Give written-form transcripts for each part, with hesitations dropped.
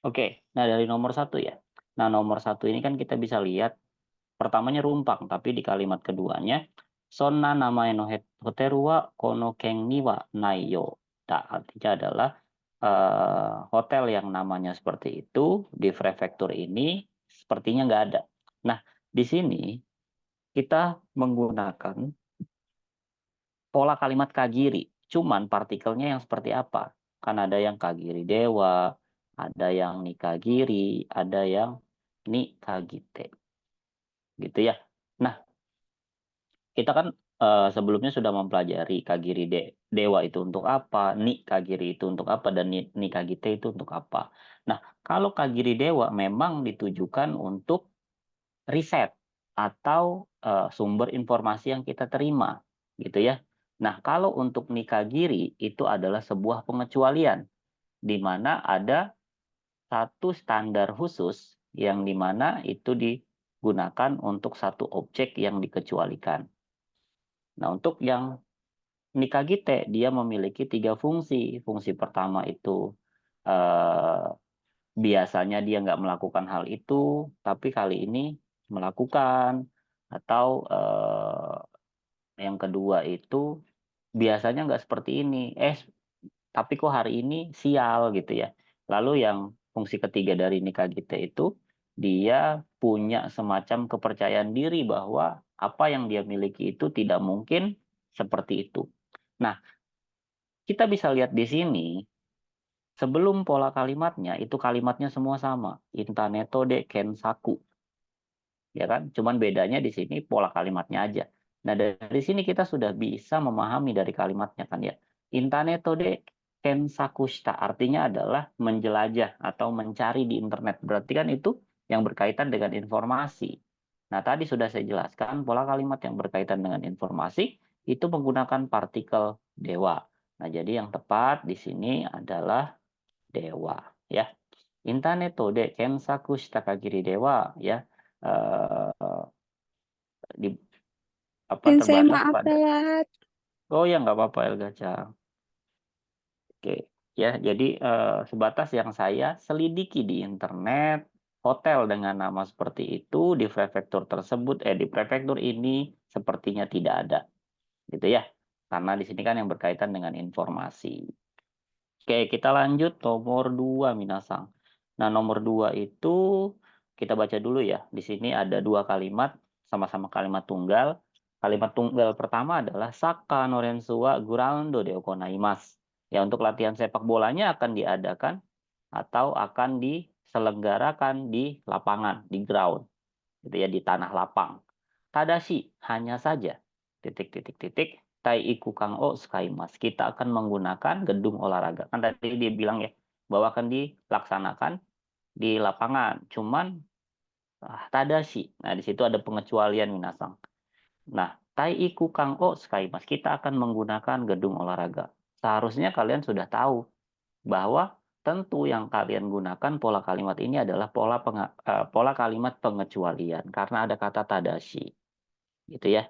Oke, nah dari nomor satu ya. Nah nomor satu ini kan kita bisa lihat pertamanya rumpang, tapi di kalimat keduanya sonna namae no hoteru wa kono ken ni wa nai yo. Nah, artinya adalah hotel yang namanya seperti itu di prefektur ini sepertinya nggak ada. Nah, di sini kita menggunakan pola kalimat kagiri, cuman partikelnya yang seperti apa? Kan ada yang kagiri dewa, ada yang nikagiri, ada yang nikagite, gitu ya. Nah, kita kan sebelumnya sudah mempelajari kagiri dewa itu untuk apa, nikagiri itu untuk apa, dan nikagite itu untuk apa. Nah, kalau kagiri dewa memang ditujukan untuk riset atau sumber informasi yang kita terima, gitu ya. Nah, kalau untuk nikagiri itu adalah sebuah pengecualian di mana ada satu standar khusus yang di mana itu digunakan untuk satu objek yang dikecualikan. Nah, untuk yang nikagite dia memiliki 3 fungsi. Fungsi pertama itu eh, biasanya dia nggak melakukan hal itu, tapi kali ini melakukan. Atau yang kedua itu biasanya nggak seperti ini, tapi kok hari ini sial gitu ya. Lalu yang fungsi ketiga dari nikagite itu dia punya semacam kepercayaan diri bahwa apa yang dia miliki itu tidak mungkin seperti itu. Nah, kita bisa lihat di sini sebelum pola kalimatnya itu kalimatnya semua sama. Intaneto de kensaku, ya kan? Cuman bedanya di sini pola kalimatnya aja. Nah, dari sini kita sudah bisa memahami dari kalimatnya kan ya. Intaneto de kensaku shita artinya adalah menjelajah atau mencari di internet. Berarti kan itu yang berkaitan dengan informasi. Nah, tadi sudah saya jelaskan pola kalimat yang berkaitan dengan informasi itu menggunakan partikel dewa. Nah, jadi yang tepat di sini adalah dewa ya. Intaneto de kensaku shita kagiri dewa ya. eh, di apa Sensei terbatas maaf pada. telat. Oh ya nggak apa-apa Elga Cang. Oke ya, jadi sebatas yang saya selidiki di internet hotel dengan nama seperti itu di prefektur tersebut di prefektur ini sepertinya tidak ada gitu ya, karena di sini kan yang berkaitan dengan informasi. Oke, kita lanjut nomor 2 Minasang. Nah, nomor 2 itu kita baca dulu ya. Di sini ada dua kalimat, sama-sama kalimat tunggal. Kalimat tunggal pertama adalah Saka Norensu wa Guraundo de Okonaimasu. Ya, untuk latihan sepak bolanya akan diadakan atau akan diselenggarakan di lapangan, di ground, gitu ya, di tanah lapang. Tadashi, hanya saja, titik, titik, titik, Tai Iku Kang O Skaimas. Kita akan menggunakan gedung olahraga. Kan tadi dia bilang ya, bahwa akan dilaksanakan di lapangan. Cuman, Tadashi. Nah, di situ ada pengecualian Minasang. Nah, Tai Iku Kang O Skaimas. Kita akan menggunakan gedung olahraga. Seharusnya kalian sudah tahu bahwa tentu yang kalian gunakan pola kalimat ini adalah pola kalimat pengecualian karena ada kata tadashi, gitu ya.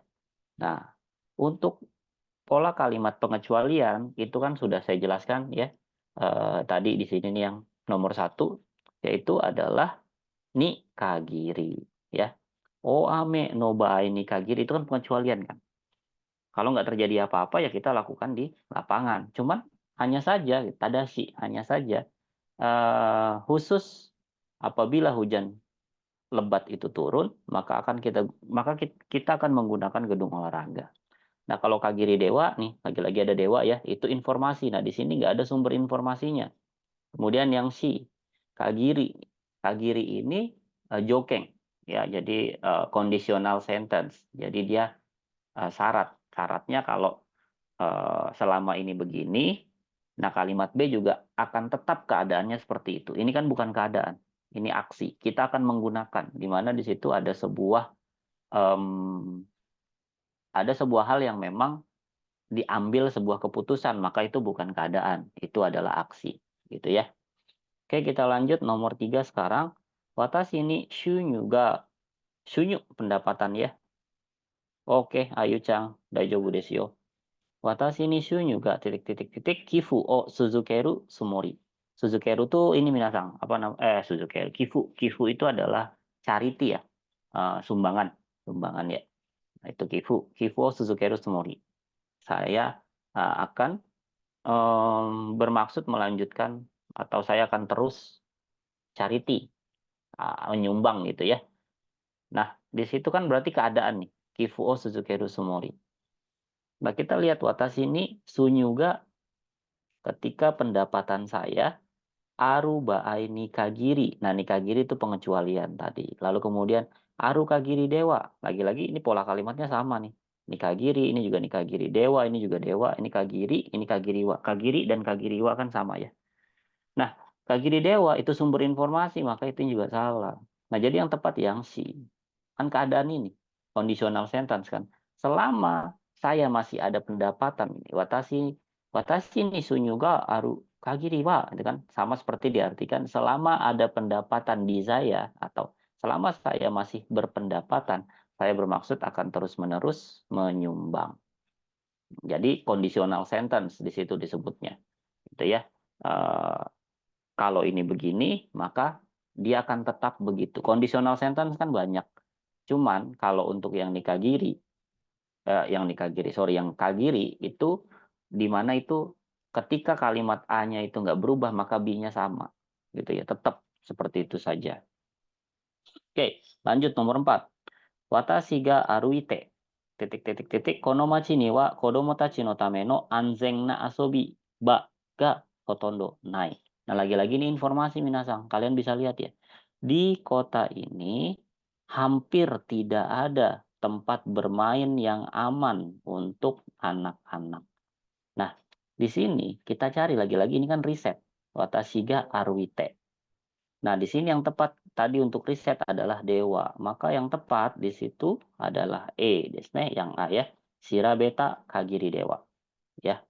Nah, untuk pola kalimat pengecualian itu kan sudah saya jelaskan ya. Tadi di sini nih yang nomor satu yaitu adalah nikagiri ya. Oame no bae nikagiri itu kan pengecualian kan. Kalau nggak terjadi apa-apa ya kita lakukan di lapangan. Cuman hanya saja tadashi, hanya saja khusus apabila hujan lebat itu turun, maka kita akan menggunakan gedung olahraga. Nah, kalau Kagiri Dewa nih, lagi-lagi ada Dewa ya, itu informasi. Nah, di sini nggak ada sumber informasinya. Kemudian yang si, Kagiri. Kagiri ini jokeng. Ya, jadi conditional sentence. Jadi dia syarat. Syaratnya kalau selama ini begini, nah kalimat B juga akan tetap keadaannya seperti itu. Ini kan bukan keadaan, ini aksi. Kita akan menggunakan, di mana di situ em, ada sebuah hal yang memang diambil sebuah keputusan, maka itu bukan keadaan, itu adalah aksi, gitu ya. Oke, kita lanjut nomor 3 sekarang. Watashi ni shunyu ga, shunyu pendapatan ya. Oke, ayo Chang, daijoubu desu yo. Watashi ni shunyu ga titik titik titik kifu o suzukeru sumori. Suzukeru tuh ini minasang, apa Suzukeru, Kifu itu adalah charity ya, sumbangan, ya. Nah, itu Kifu o Suzukeru Sumori. Saya akan bermaksud melanjutkan atau saya akan terus charity, menyumbang gitu ya. Nah, di situ kan berarti keadaan nih, Kifu o Suzukeru Sumori. Nah, kita lihat watashi ni sunyuga ketika pendapatan saya aru baai nikagiri. Nah, nikagiri itu pengecualian tadi. Lalu kemudian aru kagiri dewa. Lagi-lagi ini pola kalimatnya sama nih. Nikagiri, ini juga nikagiri dewa, ini juga dewa, ini kagiri, ini kagiriwa. Kagiri dan kagiriwa kan sama ya. Nah, kagiri dewa itu sumber informasi, maka itu juga salah. Nah, jadi yang tepat yang si. Kan keadaan ini. Conditional sentence kan. Selama saya masih ada pendapatan, watashi, watashi ni sunyuga aru kagiri wa, itu kan sama seperti diartikan selama ada pendapatan di saya atau selama saya masih berpendapatan, saya bermaksud akan terus-menerus menyumbang. Jadi conditional sentence di situ disebutnya. Gitu ya. Kalau ini begini, maka dia akan tetap begitu. Conditional sentence kan banyak. Cuman kalau untuk yang nikagiri, yang kagiri itu di mana itu ketika kalimat A-nya itu nggak berubah maka B-nya sama. Gitu ya, tetap seperti itu saja. Oke, lanjut nomor 4. Watashi ga aruite kono machi ni wa kodomo tachi no tame no anzen na asobi ba ga hotondo nai. Nah, lagi-lagi ini informasi minasang. Kalian bisa lihat ya. Di kota ini hampir tidak ada tempat bermain yang aman untuk anak-anak. Nah, di sini kita cari lagi-lagi ini kan riset. Watashi ga aruite. Nah, di sini yang tepat tadi untuk riset adalah dewa. Maka yang tepat di situ adalah E, desne, yang A ya. Shira beta kagiri dewa. Ya.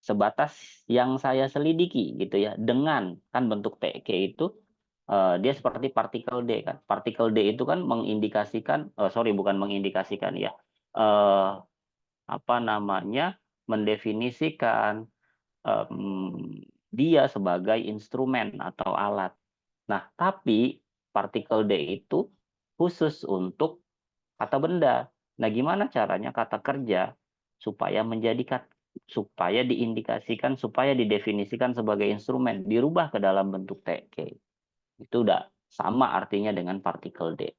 Sebatas yang saya selidiki gitu ya. Dengan kan bentuk TK itu dia seperti partikel D kan. Partikel D itu kan mengindikasikan bukan mengindikasikan ya. Apa namanya? Mendefinisikan dia sebagai instrumen atau alat. Nah, tapi partikel D itu khusus untuk kata benda. Nah, gimana caranya kata kerja supaya diindikasikan, supaya didefinisikan sebagai instrumen, dirubah ke dalam bentuk TK. Itu udah sama artinya dengan partikel D.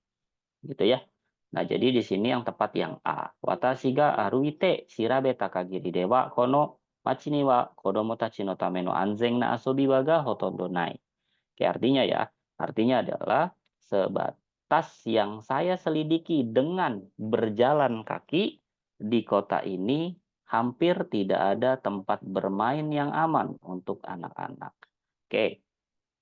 Gitu ya. Nah, jadi di sini yang tepat yang A. Watashi ga aruite shirabe takagiri dewa kono machi ni wa kodomo tachi no tame no anzen na asobi wa ga hotondo nai. Oke, artinya ya, artinya adalah sebatas yang saya selidiki dengan berjalan kaki di kota ini hampir tidak ada tempat bermain yang aman untuk anak-anak. Oke,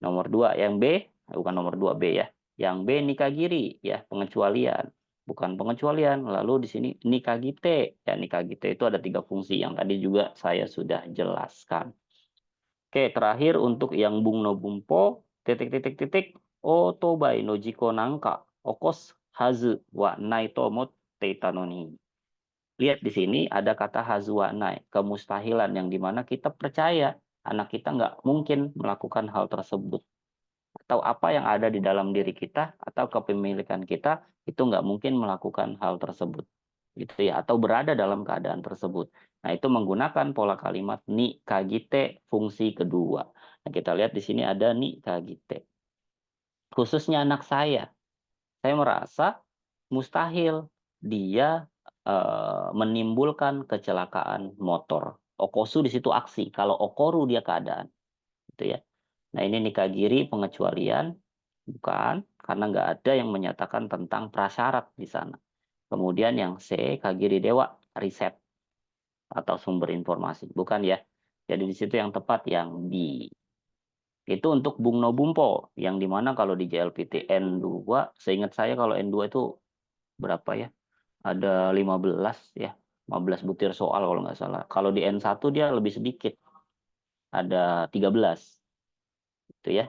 nomor 2 yang B, bukan nomor 2 B ya. Yang B nikagiri ya, pengecualian. Bukan pengecualian. Lalu di sini nikagite. Ya, nikagite itu ada 3 fungsi yang tadi juga saya sudah jelaskan. Oke, terakhir untuk yang bung no bumpo otobai no jiko nangka okos hazu wa nai to motte ita no ni. Lihat di sini ada kata hazu wa nai, kemustahilan yang dimana kita percaya anak kita nggak mungkin melakukan hal tersebut. Atau apa yang ada di dalam diri kita atau kepemilikan kita itu nggak mungkin melakukan hal tersebut. Gitu ya, atau berada dalam keadaan tersebut. Nah, itu menggunakan pola kalimat ni kagite fungsi kedua. Nah, kita lihat di sini ada ni kagite. Khususnya anak saya merasa mustahil dia menimbulkan kecelakaan motor. Okosu di situ aksi, kalau okoru dia keadaan. Gitu ya. Nah, ini nikagiri pengecualian, bukan, karena nggak ada yang menyatakan tentang prasyarat di sana. Kemudian yang C, kagiri dewa, riset atau sumber informasi. Bukan ya. Jadi di situ yang tepat yang B. Itu untuk Bung No Bumpo. Yang dimana kalau di JLPT N2, seingat saya kalau N2 itu berapa ya? Ada 15 ya. 15 butir soal kalau nggak salah. Kalau di N1 dia lebih sedikit. Ada 13. Itu ya.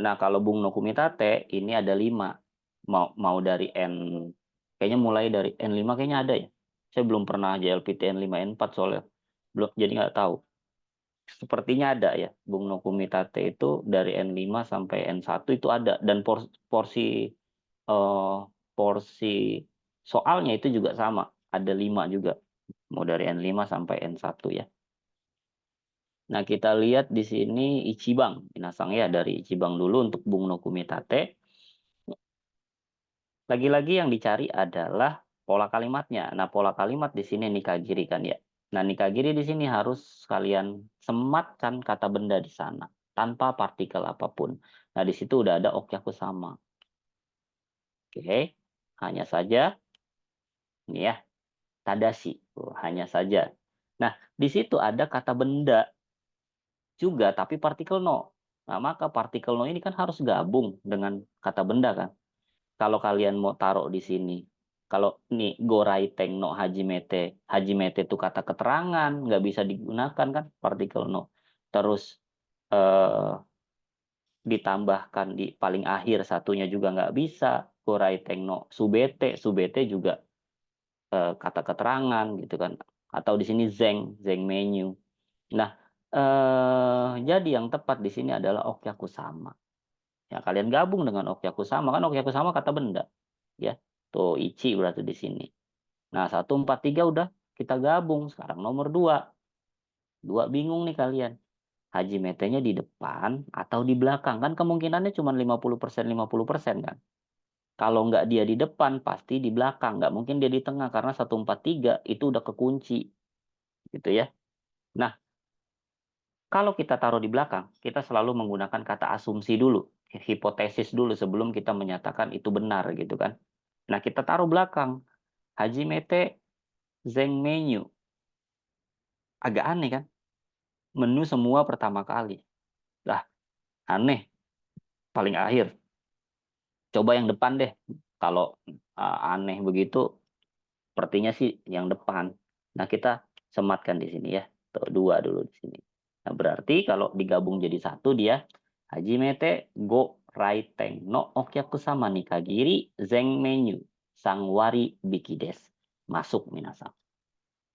Nah, kalau Bung No Kumitate ini ada 5. Mau dari kayaknya mulai dari N5 kayaknya ada ya. Saya belum pernah JLPT N5 N4 soalnya. Belum, jadi nggak tahu. Sepertinya ada ya, Bung no Kumitate itu dari N5 sampai N1 itu ada, dan porsi porsi soalnya itu juga sama, ada 5 juga, mau dari N5 sampai N1 ya. Nah, kita lihat di sini Ichibang, Minasang ya, dari Ichibang dulu untuk Bung no Kumitate. Lagi-lagi yang dicari adalah pola kalimatnya. Nah, pola kalimat di sini nikagiri kan ya. Nah, nikagiri di sini harus kalian sematkan kata benda di sana tanpa partikel apapun. Nah, di situ udah ada okyakusama. Oke, hanya saja ini ya, tadashi. Hanya saja. Nah, di situ ada kata benda juga tapi partikel no. Nah, maka partikel no ini kan harus gabung dengan kata benda kan. Kalau kalian mau taruh di sini, kalau nih goraiteng no hajimete, hajimete itu kata keterangan, nggak bisa digunakan kan partikel no. Terus eh, ditambahkan di paling akhir satunya juga nggak bisa. Goraiteng no subete, subete juga kata keterangan gitu kan. Atau di sini zeng menu. Nah, jadi yang tepat di sini adalah okyakusama. Ya, kalian gabung dengan okyakusama kan, okyakusama kata benda. Ya, tuh ichi berarti di sini. Nah, 1, 4, 3 udah kita gabung. Sekarang nomor 2. 2 bingung nih kalian. Hajimete-nya di depan atau di belakang. Kan kemungkinannya cuma 50%, 50% kan. Kalau nggak dia di depan, pasti di belakang. Nggak mungkin dia di tengah, karena 1, 4, 3 itu udah kekunci. Gitu ya. Nah, kalau kita taruh di belakang, kita selalu menggunakan kata asumsi dulu. Hipotesis dulu sebelum kita menyatakan itu benar gitu kan. Nah, kita taruh belakang. Hajimete Zeng menu. Agak aneh kan? Menu semua pertama kali. Lah, aneh. Paling akhir. Coba yang depan deh. Kalau aneh begitu, sepertinya sih yang depan. Nah, kita sematkan di sini ya. Tuh, 2 dulu di sini. Nah, berarti kalau digabung jadi satu dia, Hajimete go raiteng no okyakusama ni kagiri zeng menu sangwari bikides. Masuk minasang.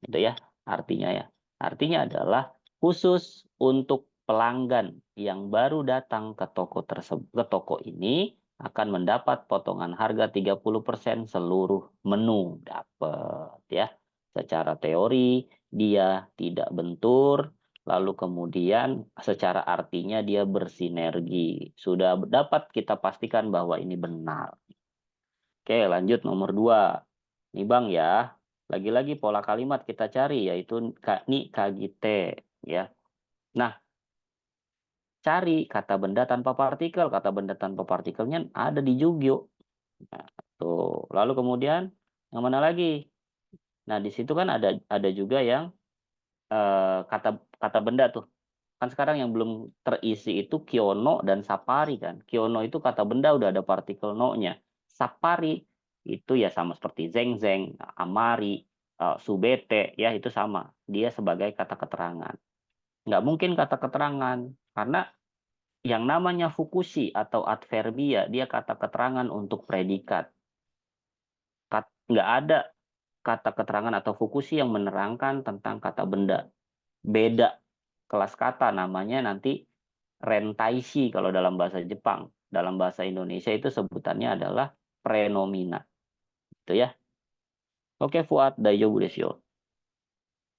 Itu ya artinya ya. Artinya adalah khusus untuk pelanggan yang baru datang ke toko tersebut, ke toko ini akan mendapat potongan harga 30% seluruh menu dapat ya. Secara teori dia tidak bentur, lalu kemudian secara artinya dia bersinergi. Sudah dapat kita pastikan bahwa ini benar. Oke, lanjut nomor 2. Nih Bang ya, lagi-lagi pola kalimat kita cari yaitu ni kagite ya. Nah, cari kata benda tanpa partikel. Kata benda tanpa partikelnya ada di Jugyo. Nah, tuh. Lalu kemudian yang mana lagi? Nah, di situ kan ada juga yang kata kata benda tuh. Kan sekarang yang belum terisi itu Kyono dan Sapari kan. Kyono itu kata benda udah ada partikel no-nya. Sapari itu ya sama seperti Zeng-Zeng, Amari, Subete, ya itu sama. Dia sebagai kata keterangan. Nggak mungkin kata keterangan, karena yang namanya fukushi atau adverbia, dia kata keterangan untuk predikat. Nggak ada kata keterangan atau fukushi yang menerangkan tentang kata benda. Beda kelas kata, namanya nanti rentaishi kalau dalam bahasa Jepang. Dalam bahasa Indonesia itu sebutannya adalah prenomina. Itu ya. Oke, Fuad, daijoubu desu yo.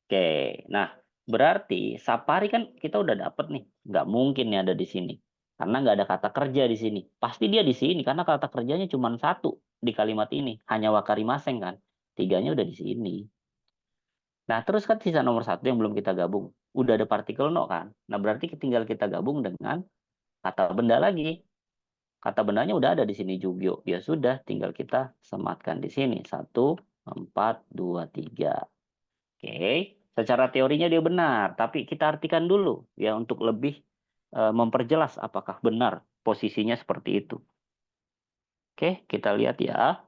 Oke, nah berarti sapari kan kita udah dapet nih. Nggak mungkin nih ada di sini. Karena nggak ada kata kerja di sini. Pasti dia di sini karena kata kerjanya cuma satu di kalimat ini. Hanya wakarimaseng kan. Tiganya udah di sini. Nah, terus kan sisa nomor 1 yang belum kita gabung. Udah ada partikel no kan. Nah, berarti tinggal kita gabung dengan kata benda lagi. Kata bendanya udah ada di sini Jugyo. Ya sudah, tinggal kita sematkan di sini. 1, 4, 2, 3. Oke, secara teorinya dia benar, tapi kita artikan dulu ya untuk lebih memperjelas apakah benar posisinya seperti itu. Oke, kita lihat ya.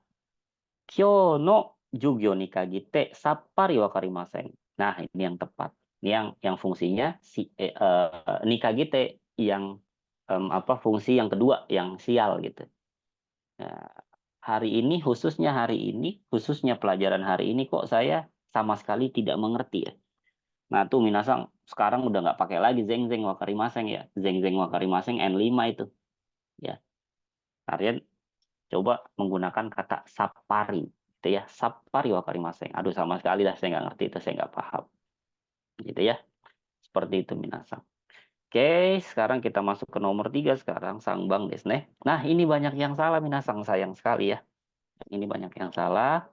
Kyo no Jugyo ni kagite sappari wakarimasen. Nah, ini yang tepat. Ini yang fungsinya ni kagite yang apa fungsi yang kedua yang sial gitu. Nah, hari ini, khususnya pelajaran hari ini kok saya sama sekali tidak mengerti ya. Nah tuh minasang sekarang udah nggak pakai lagi zeng zeng wakarimaseng ya. Zeng zeng wakarimaseng N5 itu. Ya, kalian coba menggunakan kata sapari gitu ya. Sapari wakarimaseng. Aduh sama sekali dah saya nggak ngerti itu, saya nggak paham. Gitu ya. Seperti itu minasang. Oke, sekarang kita masuk ke nomor 3 sekarang, sangbang desu ne. Nah, ini banyak yang salah minasang, sayang sekali ya. Ini banyak yang salah.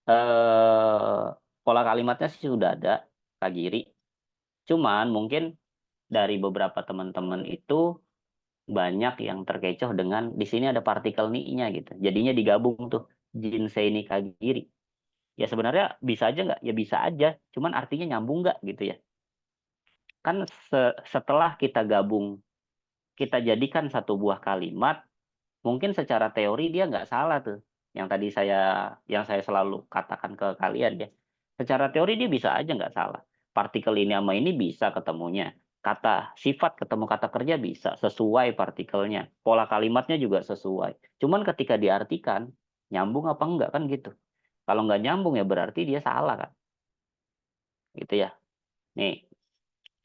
Eh, pola kalimatnya sih sudah ada, kagiri. Cuman mungkin dari beberapa teman-teman itu banyak yang terkecoh dengan di sini ada partikel ni-nya gitu. Jadinya digabung tuh, jinsei ni kagiri. Ya sebenarnya bisa aja nggak? Ya bisa aja. Cuman artinya nyambung nggak gitu ya. Kan setelah kita gabung, kita jadikan satu buah kalimat, mungkin secara teori dia nggak salah tuh. Yang saya selalu katakan ke kalian ya. Secara teori dia bisa aja nggak salah. Partikel ini sama ini bisa ketemunya. Kata sifat ketemu kata kerja bisa sesuai partikelnya. Pola kalimatnya juga sesuai. Cuman ketika diartikan nyambung apa enggak kan gitu. Kalau nggak nyambung ya berarti dia salah kan. Gitu ya. Nih,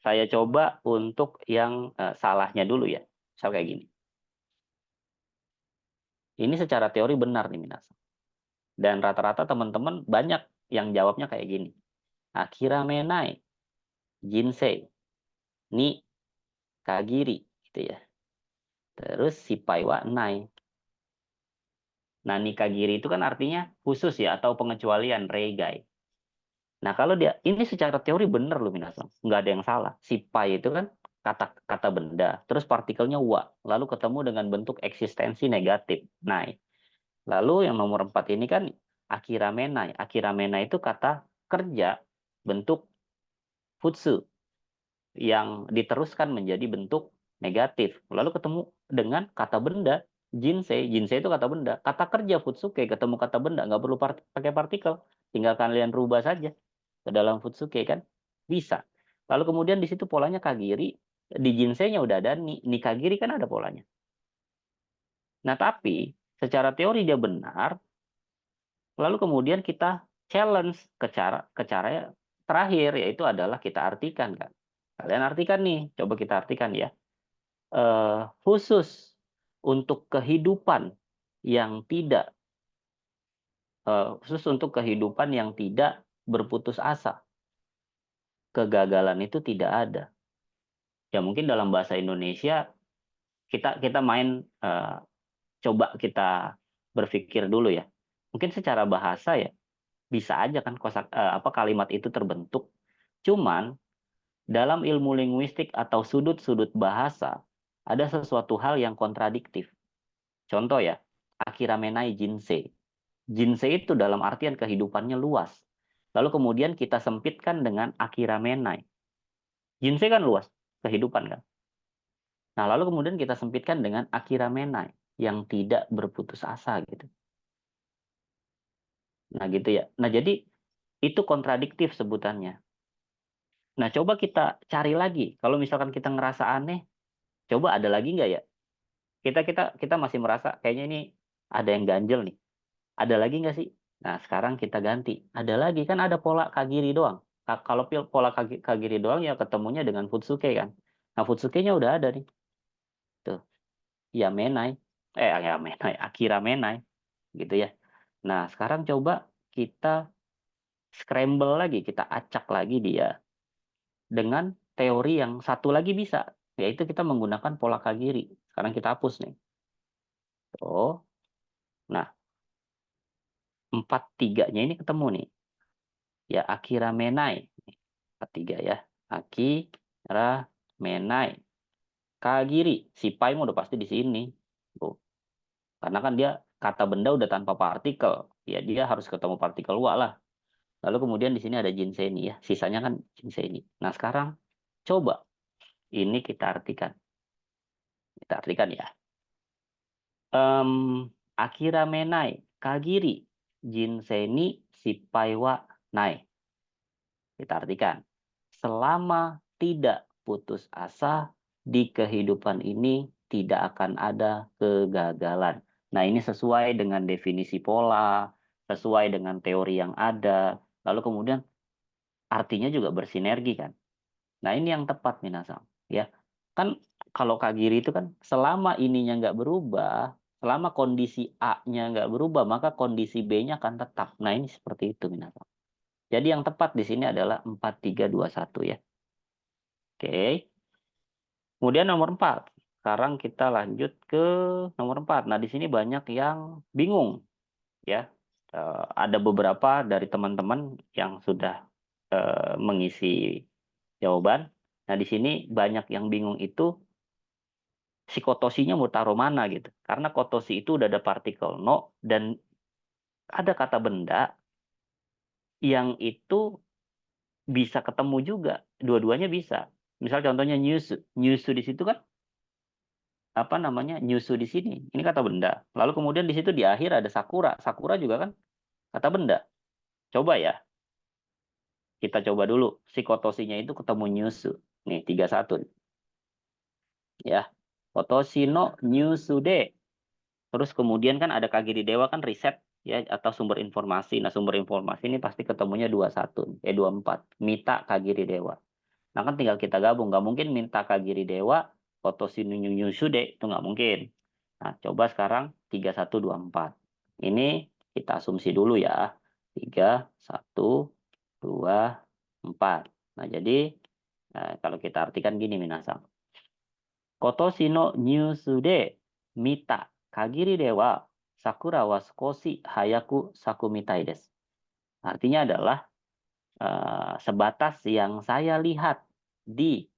saya coba untuk yang salahnya dulu ya. Misal kayak gini. Ini secara teori benar nih Minas. Dan rata-rata teman-teman banyak yang jawabnya kayak gini. Akira menai, jinsei, ni kagiri gitu ya. Terus sipai wa nai. Nah, ni kagiri itu kan artinya khusus ya atau pengecualian, reigai. Nah, kalau dia ini secara teori benar loh minasan. Nggak ada yang salah. Sipai itu kan kata kata benda, terus partikelnya wa, lalu ketemu dengan bentuk eksistensi negatif, nai. Lalu yang nomor 4 ini kan akira menai. Akira menai itu kata kerja bentuk futsu yang diteruskan menjadi bentuk negatif. Lalu ketemu dengan kata benda, jinsei. Jinsei itu kata benda. Kata kerja futsuke ketemu kata benda, nggak perlu pakai partikel. Tinggal kalian rubah saja ke dalam futsuke kan. Bisa. Lalu kemudian di situ polanya kagiri, di jinsei-nya udah ada ni kagiri kan ada polanya. Nah, tapi secara teori dia benar, lalu kemudian kita challenge ke cara terakhir yaitu adalah kita artikan kan. Kalian artikan nih, coba kita artikan ya. Khusus untuk kehidupan yang tidak khusus untuk kehidupan yang tidak berputus asa. Kegagalan itu tidak ada. Ya mungkin dalam bahasa Indonesia kita kita main coba kita berpikir dulu ya. Mungkin secara bahasa ya bisa aja kan apa kalimat itu terbentuk. Cuman dalam ilmu linguistik atau sudut-sudut bahasa ada sesuatu hal yang kontradiktif. Contoh ya, akira menai jinsei. Jinsei itu dalam artian kehidupannya luas. Lalu kemudian kita sempitkan dengan akira menai. Jinsei kan luas, kehidupan kan. Nah, lalu kemudian kita sempitkan dengan akira menai yang tidak berputus asa gitu. Nah, gitu ya. Nah, jadi itu kontradiktif sebutannya. Nah, coba kita cari lagi. Kalau misalkan kita ngerasa aneh, coba ada lagi nggak ya? Kita masih merasa kayaknya ini ada yang ganjel nih. Ada lagi nggak sih? Nah, sekarang kita ganti. Ada lagi, kan ada pola kagiri doang. Kalau pola kagiri doang ya ketemunya dengan futsuke kan. Nah, futsuke-nya udah ada nih. Tuh, ya menai. Ya menai, akira menai. Gitu ya. Nah, sekarang coba kita scramble lagi, kita acak lagi dia. Dengan teori yang satu lagi bisa. Yaitu kita menggunakan pola kagiri. Sekarang kita hapus nih. Tuh. Nah, 4-3-nya ini ketemu nih. Ya, akira menai. 4-3 ya. Akira menai. Kagiri. Si pai udah pasti di sini. Tuh. Karena kan dia kata benda udah tanpa partikel. Ya dia harus ketemu partikel wa lah. Lalu kemudian di sini ada jinsei ini ya. Sisanya kan jinsei ini. Nah sekarang coba ini kita artikan. Kita artikan ya. Akira menai. Kagiri. Jinsei ni sipai wa nai. Kita artikan. Selama tidak putus asa, di kehidupan ini tidak akan ada kegagalan. Nah, ini sesuai dengan definisi pola, sesuai dengan teori yang ada. Lalu kemudian artinya juga bersinergi kan. Nah, ini yang tepat minasang, ya. Kan kalau kagiri itu kan selama ininya nggak berubah, selama kondisi A-nya nggak berubah, maka kondisi B-nya akan tetap. Nah, ini seperti itu minasang. Jadi yang tepat di sini adalah 4, 3, 2, 1 ya. Oke. Kemudian nomor 4. Sekarang kita lanjut ke nomor 4. Nah, di sini banyak yang bingung ya. Ada beberapa dari teman-teman yang sudah mengisi jawaban. Nah, di sini banyak yang bingung itu si kotosinya mau taruh mana gitu. Karena kotosi itu udah ada partikel no dan ada kata benda yang itu bisa ketemu juga. Dua-duanya bisa. Misal contohnya nyusu. Nyusu di situ kan apa namanya? Nyusu di sini. Ini kata benda. Lalu kemudian di situ di akhir ada sakura. Sakura juga kan kata benda. Coba ya, kita coba dulu si kotosinya itu ketemu nyusu. Nih 31 ya. Kotoshi no nyusu de. Terus kemudian kan ada Kagiri Dewa kan riset ya atau sumber informasi. Nah, sumber informasi ini pasti ketemunya 21, 24. Mita Kagiri Dewa. Nah, kan tinggal kita gabung. Nggak mungkin minta Kagiri Dewa, Kotoshi no Nyusude, itu nggak mungkin. Nah, coba sekarang 3124. Ini kita asumsi dulu ya. 3, 1, 2, 4. Nah, jadi kalau kita artikan gini minasang. Kotoshi no nyusu de mita kagiri de wa sakura wa skoshi hayaku sakumitai desu. Artinya adalah sebatas yang saya lihat di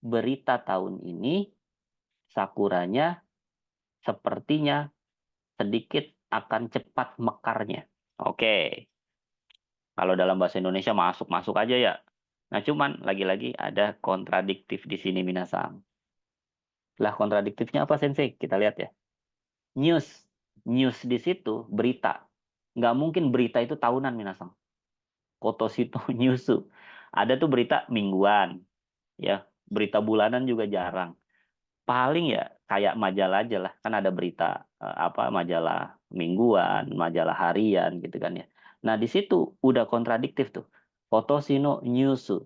berita tahun ini, sakuranya sepertinya sedikit akan cepat mekarnya. Oke, kalau dalam bahasa Indonesia masuk-masuk aja ya. Nah, cuman lagi-lagi ada kontradiktif di sini minasang. Lah kontradiktifnya apa Sensei? Kita lihat ya. News. News di situ berita. Nggak mungkin berita itu tahunan minasang. Kotosito Nyusu. Ada tuh berita mingguan. Ya, berita bulanan juga jarang. Paling ya kayak majalah aja lah. Kan ada berita apa majalah mingguan, majalah harian gitu kan ya. Nah, di situ udah kontradiktif tuh. Kotosino Nyusu.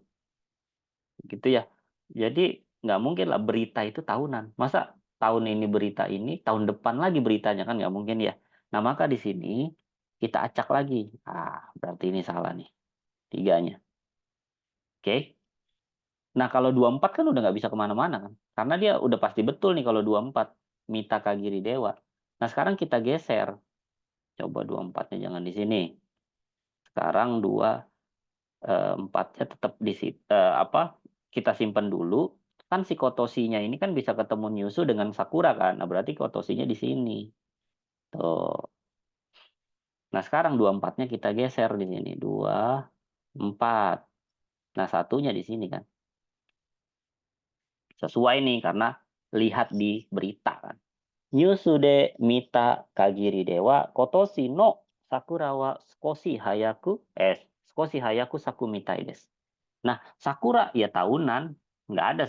Gitu ya. Jadi nggak mungkin lah berita itu tahunan. Masa tahun ini berita ini, tahun depan lagi beritanya kan nggak mungkin ya. Nah maka di sini kita acak lagi. Ah berarti ini salah nih tiganya. Oke. Nah kalau 24 kan udah nggak bisa kemana-mana kan. Karena dia udah pasti betul nih kalau 24. Mita Kagiri Dewa. Nah sekarang kita geser. Coba 24-nya jangan di sini. Sekarang 4-nya tetap di situ. Apa kita simpan dulu. Kan si Kotosinya ini kan bisa ketemu Nyusu dengan Sakura kan. Nah, berarti Kotosinya di sini. Tuh. Nah, sekarang 24-nya kita geser di sini. 2, 4. Nah, satunya di sini kan. Sesuai nih karena lihat di berita kan. Nyusude Mita Kagiri Dewa Kotoshi no Sakura wa Skoshi Hayaku Sakumitai desu. Nah, sakura ya tahunan, nggak ada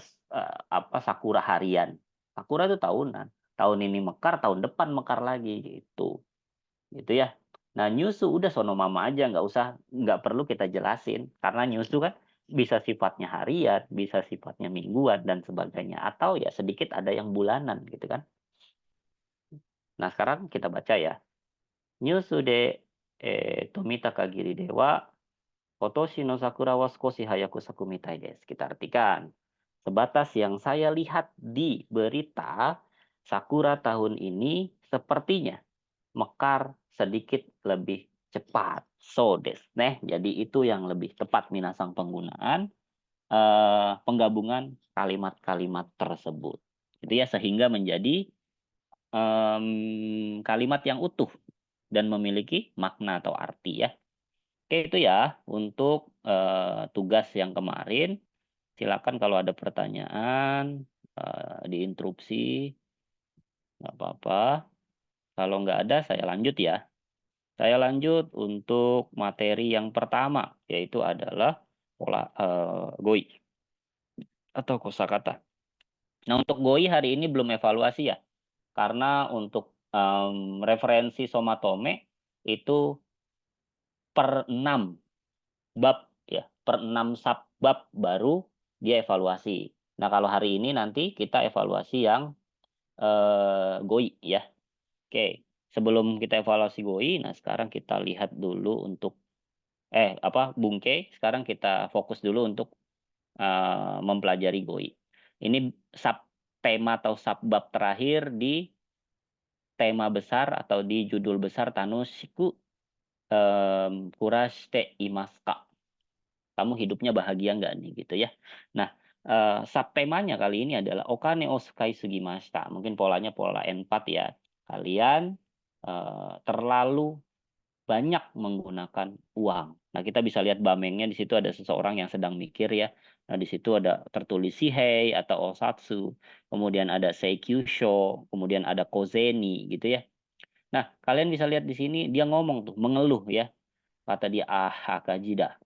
apa sakura harian. Sakura itu tahunan. Tahun ini mekar, tahun depan mekar lagi gitu. Gitu ya. Nah, nyusu udah sono mama aja, nggak perlu kita jelasin karena nyusu kan bisa sifatnya harian, bisa sifatnya mingguan dan sebagainya atau ya sedikit ada yang bulanan gitu kan. Nah, sekarang kita baca ya. Nyusu de Tomita Kagiri Dewa Kotoshi no sakura wa skoshi hayaku sakumitai desu. Kita artikan. Sebatas yang saya lihat di berita, sakura tahun ini sepertinya mekar sedikit lebih cepat. So des. Jadi itu yang lebih tepat minasang penggunaan penggabungan kalimat-kalimat tersebut. Itu ya sehingga menjadi kalimat yang utuh dan memiliki makna atau arti ya. Oke, itu ya untuk tugas yang kemarin. Silakan kalau ada pertanyaan, diinterupsi, nggak apa-apa. Kalau nggak ada, saya lanjut ya. Saya lanjut untuk materi yang pertama, yaitu adalah pola GOI atau kosakata. Nah, untuk GOI hari ini belum evaluasi ya, karena untuk referensi somatome itu per 6 bab ya. per 6 bab baru dia evaluasi. Nah, kalau hari ini nanti kita evaluasi yang GOI ya. Oke, sebelum kita evaluasi GOI, nah sekarang kita lihat dulu untuk Bungke, sekarang kita fokus dulu untuk mempelajari GOI. Ini tema atau bab terakhir di tema besar atau di judul besar Tanoshiku Kurashite imasu ka? Kamu hidupnya bahagia nggak nih gitu ya. Nah, subtemanya kali ini adalah Okane o sukai sugimashita. Mungkin polanya pola N4 ya. Kalian terlalu banyak menggunakan uang. Nah, kita bisa lihat bamennya di situ ada seseorang yang sedang mikir ya. Nah, di situ ada tertulis shihei atau osatsu, kemudian ada seikyusho, kemudian ada kozeni gitu ya. Nah, kalian bisa lihat di sini dia ngomong tuh, mengeluh ya. Kata dia, akaji da.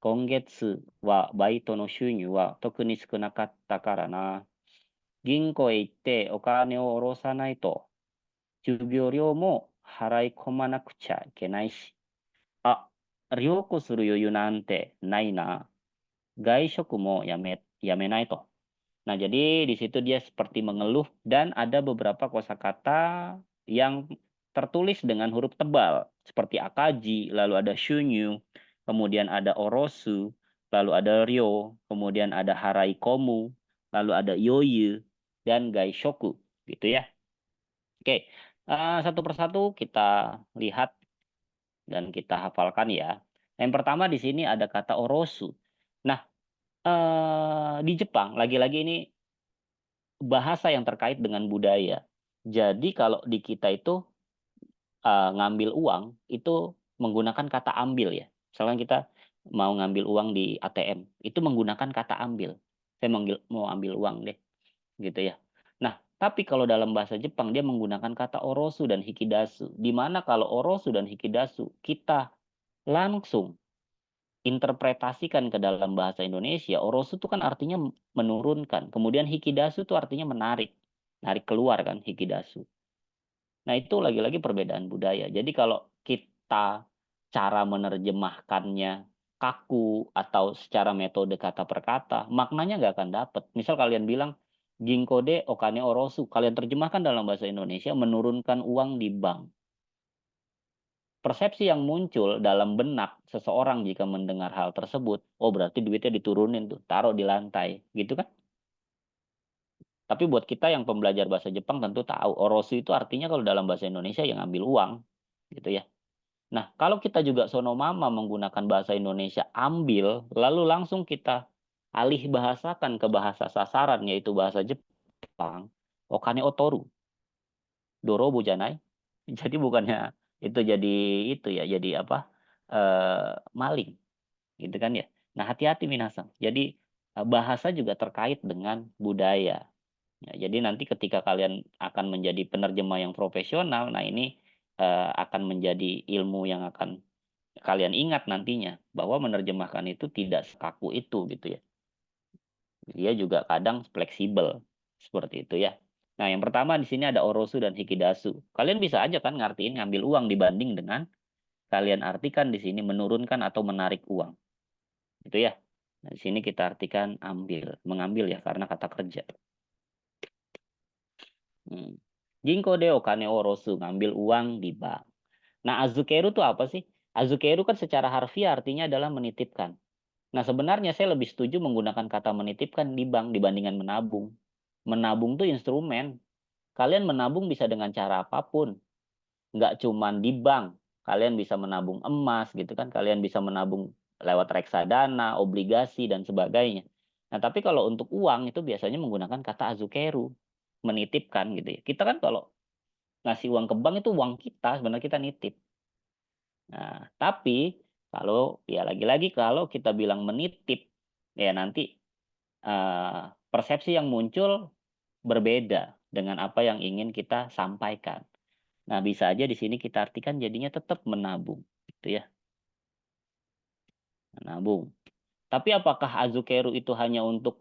Kongetsu wa baito no shunyu wa toku ni sukunakatta kara na. Ginko e itte okane o orosanai to. Jubyo ryo mo harai komanakucha ikenai shi. Ryoko suru yoyu nante nai na. Gaishoku mo yamenai to. Nah, jadi di situ dia seperti mengeluh dan ada beberapa kosakata yang tertulis dengan huruf tebal seperti akaji, lalu ada shunyu, kemudian ada orosu, lalu ada ryo, kemudian ada harai komu, lalu ada yoyu dan gaishoku gitu ya. Oke, satu persatu kita lihat dan kita hafalkan ya. Yang pertama di sini ada kata orosu. Nah, di Jepang lagi-lagi ini bahasa yang terkait dengan budaya. Jadi kalau di kita itu, ngambil uang itu menggunakan kata ambil ya. Misalkan kita mau ngambil uang di ATM, itu menggunakan kata ambil. Saya mau ambil uang deh, gitu ya. Nah, tapi kalau dalam bahasa Jepang dia menggunakan kata orosu dan hikidasu. Di mana kalau orosu dan hikidasu kita langsung interpretasikan ke dalam bahasa Indonesia, orosu itu kan artinya menurunkan, kemudian hikidasu itu artinya menarik, narik keluar kan hikidasu. Nah, itu lagi-lagi perbedaan budaya. Jadi kalau kita cara menerjemahkannya kaku atau secara metode kata per kata, maknanya nggak akan dapat. Misal kalian bilang ginkode okane orosu, kalian terjemahkan dalam bahasa Indonesia menurunkan uang di bank. Persepsi yang muncul dalam benak seseorang jika mendengar hal tersebut, oh berarti duitnya diturunin tuh, taruh di lantai, gitu kan? Tapi buat kita yang pembelajar bahasa Jepang tentu tahu, orosu itu artinya kalau dalam bahasa Indonesia yang ngambil uang, gitu ya. Nah, kalau kita juga sonomama menggunakan bahasa Indonesia ambil, lalu langsung kita alih bahasakan ke bahasa sasaran, yaitu bahasa Jepang, okane otoru, dorobu janai. Jadi bukannya itu ya, jadi apa, maling, gitu kan ya. Nah, hati-hati minasan. Jadi, bahasa juga terkait dengan budaya. Ya, jadi nanti ketika kalian akan menjadi penerjemah yang profesional, nah ini akan menjadi ilmu yang akan kalian ingat nantinya bahwa menerjemahkan itu tidak sekaku itu gitu ya. Dia juga kadang fleksibel seperti itu ya. Nah, yang pertama di sini ada orosu dan hikidasu. Kalian bisa aja kan ngartiin ngambil uang dibanding dengan kalian artikan di sini menurunkan atau menarik uang. Gitu ya. Nah, di sini kita artikan ambil, mengambil ya karena kata kerja. Ginko de okane orosu, ngambil uang di bank. Nah, azukeru itu apa sih? Azukeru kan secara harfiah artinya adalah menitipkan. Nah, sebenarnya saya lebih setuju menggunakan kata menitipkan di bank dibandingkan menabung. Menabung tuh instrumen. Kalian menabung bisa dengan cara apapun. Nggak cuma di bank. Kalian bisa menabung emas gitu kan. Kalian bisa menabung lewat reksadana, obligasi, dan sebagainya. Nah, tapi kalau untuk uang itu biasanya menggunakan kata azukeru. Menitipkan gitu ya. Kita kan kalau ngasih uang ke bank itu uang kita, sebenarnya kita nitip. Nah, tapi kalau ya lagi-lagi kalau kita bilang menitip, ya nanti persepsi yang muncul berbeda dengan apa yang ingin kita sampaikan. Nah, bisa aja di sini kita artikan jadinya tetap menabung, gitu ya, menabung. Tapi apakah azukeru itu hanya untuk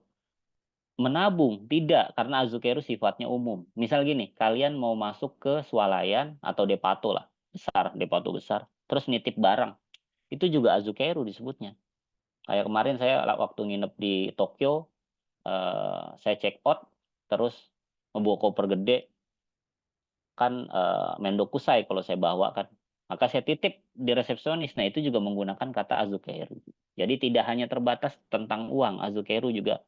menabung? Tidak, karena azukeru sifatnya umum. Misal gini, kalian mau masuk ke swalayan atau depato lah, besar, depato besar, terus nitip barang. Itu juga azukeru disebutnya. Kayak kemarin saya waktu nginep di Tokyo, saya check out, terus ngebawa koper gede, kan mendokusai kalau saya bawa kan. Maka saya titip di resepsionis. Nah, itu juga menggunakan kata azukeru. Jadi tidak hanya terbatas tentang uang, azukeru juga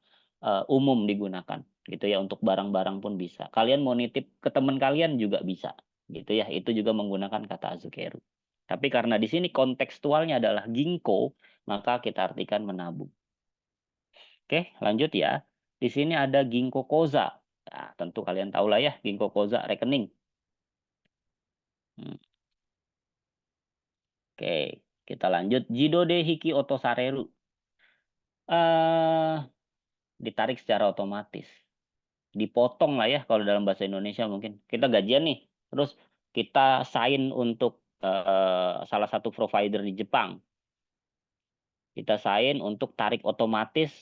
umum digunakan gitu ya, untuk barang-barang pun bisa. Kalian mau nitip ke teman kalian juga bisa gitu ya. Itu juga menggunakan kata azukeru. Tapi karena di sini kontekstualnya adalah ginko, maka kita artikan menabung. Oke, lanjut ya. Di sini ada Ginkgo Koza. Nah, tentu kalian tahu lah ya, Ginkgo Koza rekening. Hmm, Oke, kita lanjut. Jidode Hiki Otosareru. Eh, ditarik secara otomatis. Dipotong lah ya kalau dalam bahasa Indonesia mungkin. Kita gajian nih, terus kita sign untuk salah satu provider di Jepang. Kita sign untuk tarik otomatis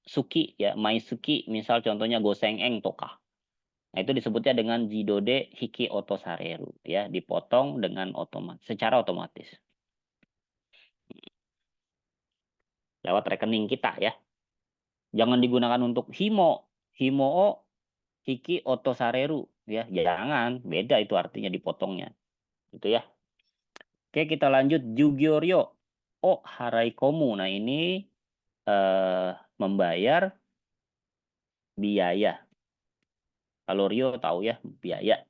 Suki ya, Maisuki, misal contohnya Gosengeng Toka. Nah, itu disebutnya dengan jidode hiki otosareru ya, dipotong dengan secara otomatis lewat rekening kita ya. Jangan digunakan untuk himoo hiki otosareru ya, jangan, beda itu artinya dipotongnya. Itu ya. Oke, kita lanjut Jugyoryo oh harai komu. Nah, ini membayar biaya. Kalau Ryo tahu ya, biaya.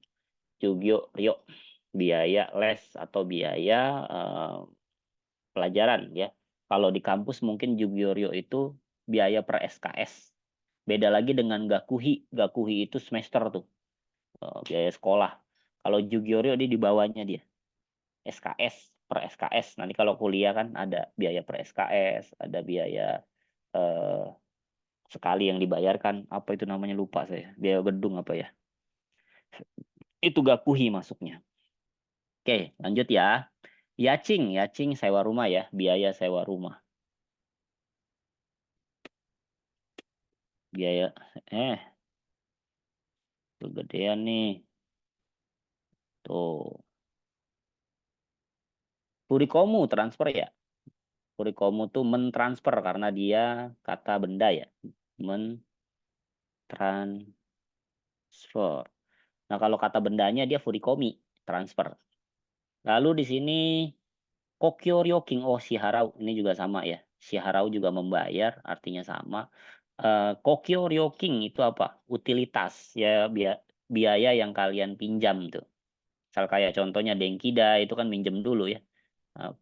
Jugyoryo biaya les atau biaya pelajaran ya. Kalau di kampus mungkin Jugyoryo itu biaya per SKS. Beda lagi dengan Gakuhi. Gakuhi itu semester tuh, biaya sekolah. Kalau Jugyoryo di bawahnya dia. SKS per SKS. Nanti kalau kuliah kan ada biaya per SKS, ada biaya eh, sekali yang dibayarkan. Apa itu namanya lupa saya. Biaya gedung apa ya. Itu Gakuhi masuknya. Oke, lanjut ya. Yacing, yacing sewa rumah ya, biaya sewa rumah. Biaya eh kegedean nih. Tuh. Furikomu transfer ya. Furikomu tuh mentransfer karena dia kata benda ya. Mentransfer. Nah, kalau kata bendanya dia furikomi, transfer. Lalu di sini kokyo ryoking, oh shiharau, ini juga sama ya. Shiharau juga membayar, artinya sama. Kokyo ryoking itu apa? Utilitas ya, biaya yang kalian pinjam tuh. Misal kayak contohnya Denkida itu kan minjem dulu ya.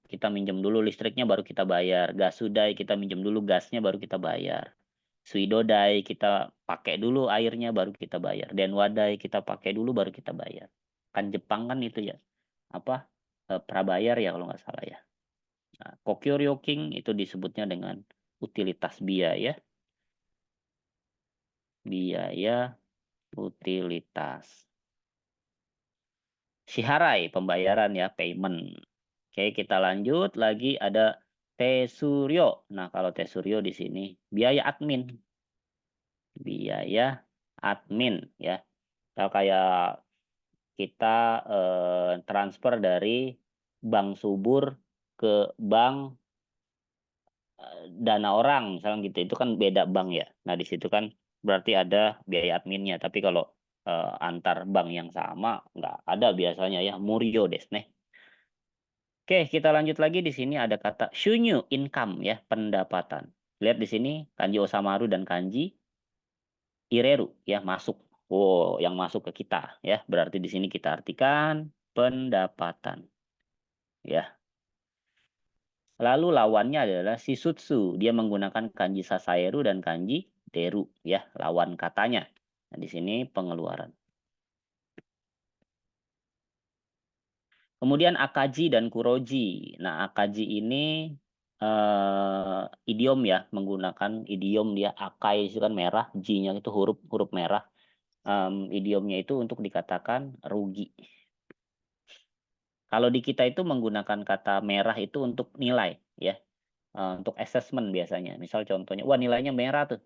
Kita minjem dulu listriknya baru kita bayar. Gas Sudai kita minjem dulu gasnya baru kita bayar. Suidodai kita pakai dulu airnya baru kita bayar. Denwadai kita pakai dulu baru kita bayar. Kan Jepang kan itu ya. Apa? Prabayar ya kalau nggak salah ya. Nah, Kokyo Ryoking itu disebutnya dengan utilitas biaya. Biaya utilitas. Shiharai pembayaran ya, payment. Oke, kita lanjut lagi ada Tesuryo. Nah, kalau Tesuryo di sini biaya admin. Biaya admin ya. Kalau kayak kita transfer dari bank subur ke bank dana orang misalnya gitu, itu kan beda bank ya. Nah, di situ kan berarti ada biaya adminnya. Tapi kalau antar bank yang sama nggak ada biasanya ya, Murio desne. Oke, kita lanjut lagi. Di sini ada kata shunyu, income ya, pendapatan. Lihat di sini kanji osamaru dan kanji ireru ya, masuk. Oh, yang masuk ke kita ya. Berarti di sini kita artikan pendapatan ya. Lalu lawannya adalah shitsutsu. Dia menggunakan kanji sasaeru dan kanji deru ya, lawan katanya. Nah, di sini pengeluaran. Kemudian akaji dan kuroji. Nah, akaji ini idiom ya, menggunakan idiom dia. Akai itu kan merah, ji-nya itu huruf huruf merah. Idiomnya itu untuk dikatakan rugi. Kalau di kita itu menggunakan kata merah itu untuk nilai ya, untuk assessment biasanya. Misal contohnya, wah nilainya merah tuh.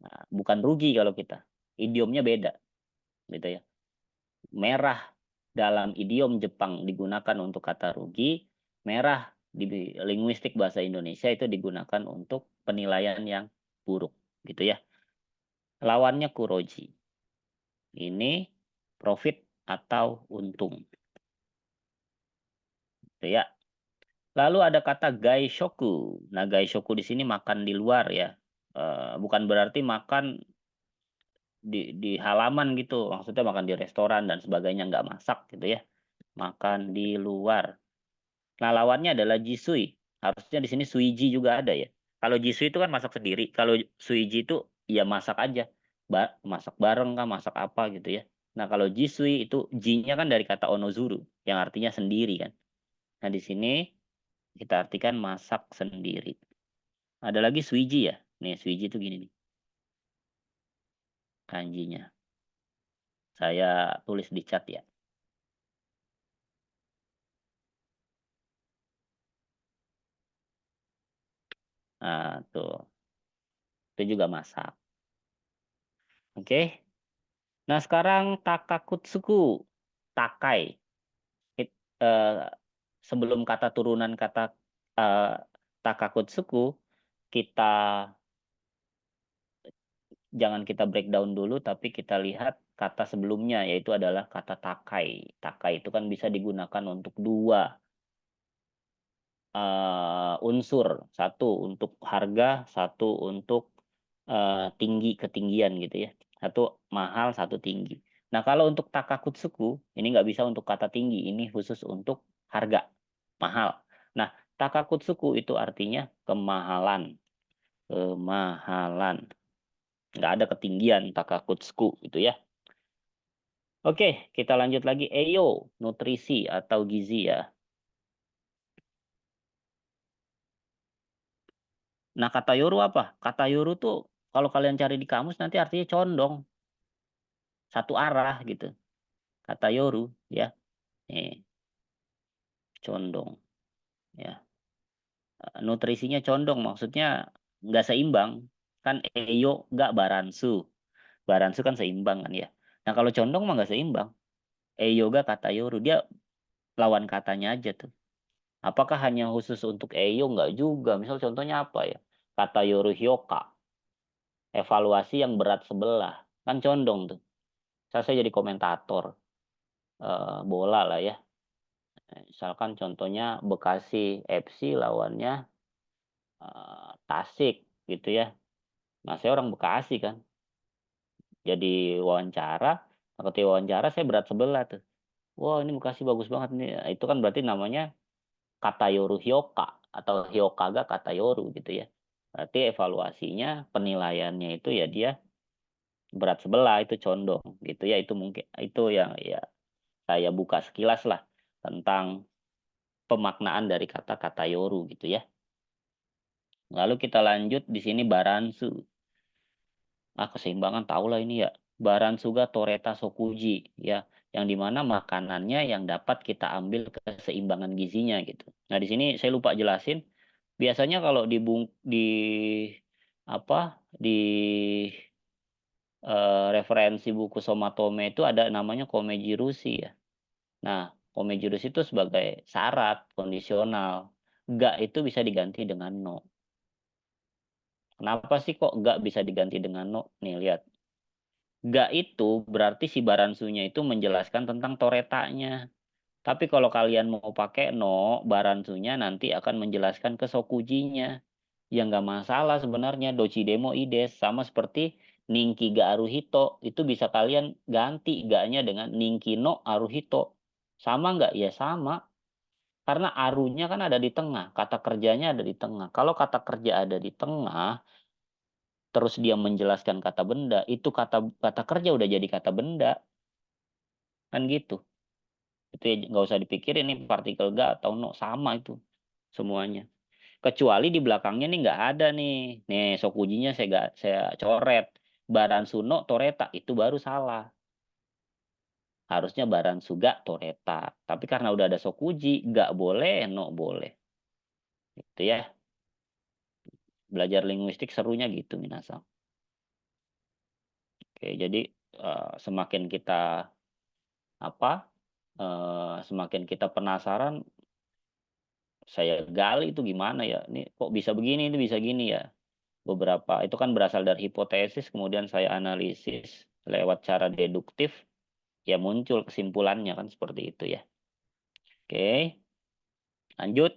Nah, bukan rugi kalau kita. Idiomnya beda gitu ya. Merah dalam idiom Jepang digunakan untuk kata rugi, merah di linguistik bahasa Indonesia itu digunakan untuk penilaian yang buruk, gitu ya. Lawannya kuroji. Ini profit atau untung. Gitu ya. Lalu ada kata gaishoku. Nah, gaishoku di sini makan di luar ya. Bukan berarti makan di halaman gitu. Maksudnya makan di restoran dan sebagainya, nggak masak gitu ya. Makan di luar. Nah, lawannya adalah jisui. Harusnya di sini suiji juga ada ya. Kalau jisui itu kan masak sendiri. Kalau suiji itu ya masak aja. Masak bareng kah, masak apa gitu ya. Nah, kalau jisui itu ji-nya kan dari kata onozuru yang artinya sendiri kan. Nah, di sini kita artikan masak sendiri. Ada lagi suiji ya. Nih, suiji itu gini nih kanjinya. Saya tulis di chat ya. Nah, tuh. Itu juga masak. Oke. Nah, sekarang takakutsuku. Takai. Eh, sebelum kata turunan kata eh, takakutsuku, kita jangan kita breakdown dulu, tapi kita lihat kata sebelumnya, yaitu adalah kata takai. Takai itu kan bisa digunakan untuk dua unsur, satu untuk harga, satu untuk tinggi ketinggian gitu ya. Satu mahal, satu tinggi. Nah, kalau untuk takakutsuku, ini nggak bisa untuk kata tinggi, ini khusus untuk harga, mahal. Nah, takakutsuku itu artinya kemahalan, kemahalan. Nggak ada ketinggian takakutsuku itu ya. Oke, kita lanjut lagi. Eyo, nutrisi atau gizi ya. Nah, kata yoru apa? Kata yoru tuh kalau kalian cari di kamus nanti artinya condong, satu arah gitu. Kata yoru ya. Nih, condong ya. Nutrisinya condong maksudnya nggak seimbang. Kan eyo nggak baransu. Baransu kan seimbang kan ya. Nah, kalau condong mah nggak seimbang. Eyo ga kata yoru dia lawan katanya aja tuh. Apakah hanya khusus untuk eyo? Nggak juga. Misal contohnya apa ya? Kata yoru hyoka. Evaluasi yang berat sebelah. Kan condong tuh. Saya jadi komentator bola lah ya. Misalkan contohnya Bekasi FC lawannya Tasik gitu ya. Nah, saya orang Bekasi kan. Jadi wawancara, ketika wawancara saya berat sebelah tuh. Wah, ini Bekasi bagus banget nih. Itu kan berarti namanya Katayoru Hyoka atau Hyokaga Katayoru gitu ya. Berarti evaluasinya, penilaiannya itu ya dia berat sebelah, itu condong gitu ya. Itu mungkin itu yang ya saya buka sekilas lah tentang pemaknaan dari kata-kata yoru gitu ya. Lalu kita lanjut di sini baransu. Keseimbangan tahu lah ini ya. Baransuga Toreta Sokuji ya, yang dimana makanannya yang dapat kita ambil keseimbangan gizinya gitu. Nah, di sini saya lupa jelasin. Biasanya kalau di apa di referensi buku Somatome itu ada namanya Komejirushi ya. Nah, Komejirushi itu sebagai syarat kondisional. Ga itu bisa diganti dengan no. Kenapa sih kok ga bisa diganti dengan no? Nih lihat. Ga itu berarti si baransunya itu menjelaskan tentang toretanya. Tapi kalau kalian mau pakai no, baransunya nanti akan menjelaskan ke sokujinya. Ya nggak masalah sebenarnya. Dochi demo ides. Sama seperti Ninki ga Aruhito. Itu bisa kalian ganti ga-nya dengan Ninki no Aruhito. Sama nggak? Ya sama. Karena arunya kan ada di tengah. Kata kerjanya ada di tengah. Kalau kata kerja ada di tengah, terus dia menjelaskan kata benda, itu kata kata kerja udah jadi kata benda. Kan gitu. Itu ya nggak usah dipikirin nih partikel ga atau no. Sama itu semuanya. Kecuali di belakangnya nih nggak ada nih. Nih sokujinya saya coret. Baransuno toreta itu baru salah. Harusnya baransuga toreta. Tapi karena udah ada sokuji, nggak boleh, no boleh. Itu ya. Belajar linguistik serunya gitu Minasang. Oke, jadi semakin kita apa? Semakin kita penasaran, saya gali itu gimana ya? Ini kok bisa begini, ini bisa gini ya? Beberapa itu kan berasal dari hipotesis, kemudian saya analisis lewat cara deduktif, ya muncul kesimpulannya kan seperti itu ya. Oke, lanjut.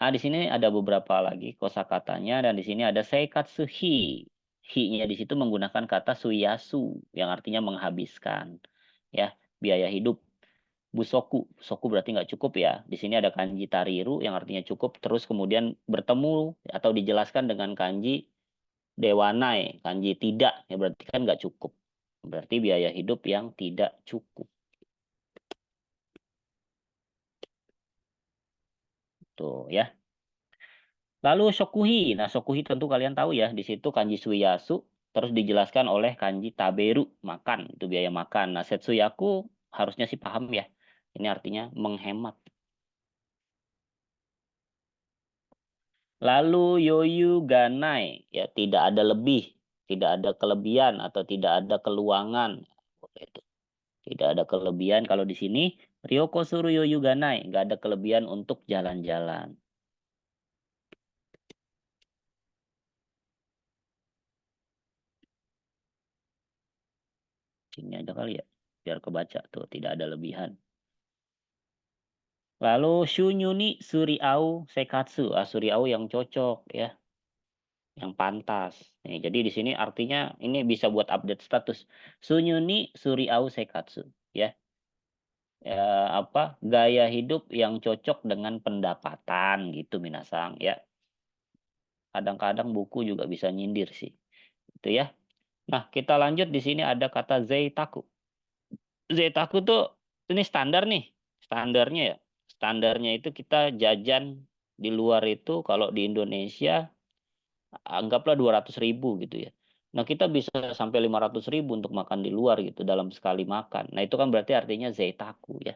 Nah, di sini ada beberapa lagi kosakatanya dan di sini ada seikatsu hi. Hi-nya di situ menggunakan kata suyasu yang artinya menghabiskan. Ya, biaya hidup. Busoku, busoku berarti nggak cukup ya. Di sini ada kanji tariru yang artinya cukup, terus kemudian bertemu atau dijelaskan dengan kanji dewanai, kanji tidak, ya berarti kan nggak cukup. Berarti biaya hidup yang tidak cukup. Tuh ya. Lalu shokuhi. Nah, shokuhi tentu kalian tahu ya, di situ kanji suyasu terus dijelaskan oleh kanji taberu, makan, itu biaya makan. Nah, setsuyaku harusnya sih paham ya. Ini artinya menghemat. Lalu yoyu ganai, ya tidak ada lebih, tidak ada kelebihan atau tidak ada keluangan. Itu. Tidak ada kelebihan kalau di sini Ryoko suru yoyu ganai, nggak ada kelebihan untuk jalan-jalan. Sini aja kali ya, biar kebaca tuh tidak ada lebihan. Lalu shunyuni suriau sekatsu, suriau yang cocok ya, yang pantas. Nih, jadi di sini artinya ini bisa buat update status. Shunyuni suriau sekatsu ya. Apa gaya hidup yang cocok dengan pendapatan gitu minasang ya. Kadang-kadang buku juga bisa nyindir sih. Itu ya. Nah, kita lanjut di sini ada kata zeitaku. Zeitaku tuh ini standar nih. Standarnya ya. Standarnya itu kita jajan di luar itu kalau di Indonesia anggaplah 200.000 gitu ya. Nah, kita bisa sampai 500.000 untuk makan di luar gitu dalam sekali makan. Nah, itu kan berarti artinya zeitaku ya.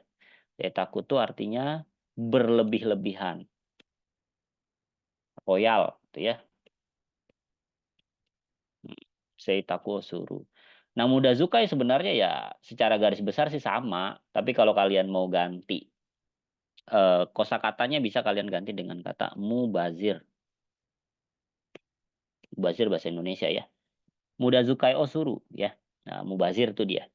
Zeitaku tuh artinya berlebih-lebihan, royal gitu ya. Hmm, Seitaku Osuru. Nah, Muda Zukai sebenarnya ya secara garis besar sih sama, tapi kalau kalian mau ganti kosakatanya bisa kalian ganti dengan kata mubazir. Mubazir bahasa Indonesia ya. Muda Zukai Osuru ya. Nah, mubazir itu dia.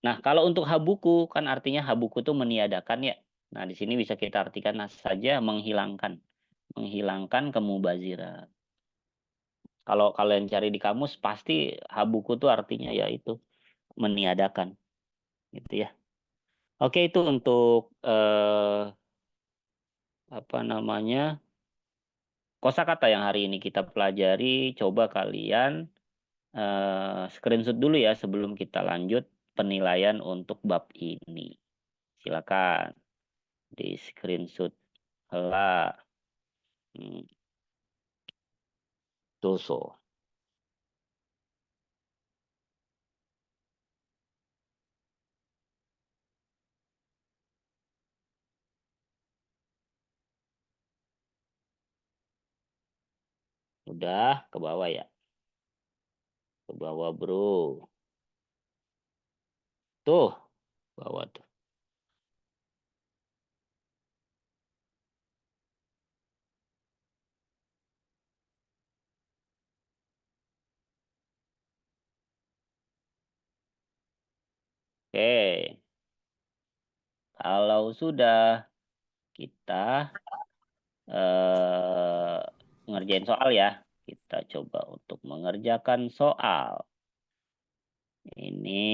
Nah, kalau untuk habuku kan artinya habuku itu meniadakan ya. Nah, di sini bisa kita artikan saja menghilangkan. Menghilangkan kemubaziran. Kalau kalian cari di kamus pasti habuku tuh artinya ya itu meniadakan gitu ya. Oke itu untuk apa namanya kosakata yang hari ini kita pelajari. Coba kalian screenshot dulu ya sebelum kita lanjut penilaian untuk bab ini. Silakan di screenshot lah. Hmm, doso. Udah ke bawah ya. Ke bawah bro. Tuh, bawah tuh. Oke, kalau sudah kita eh, ngerjain soal ya. Kita coba untuk mengerjakan soal. Ini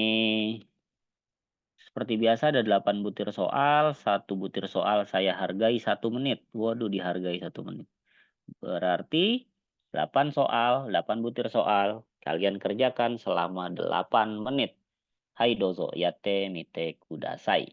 seperti biasa ada 8 butir soal. Satu butir soal saya hargai 1 menit. Waduh, dihargai 1 menit. Berarti 8 soal, 8 butir soal. Kalian kerjakan selama 8 menit. Hai dozo, yate mite kudasai.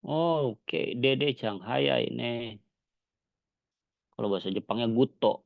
Oke, Dede Changhaya ini. Kalau bahasa Jepangnya Guto.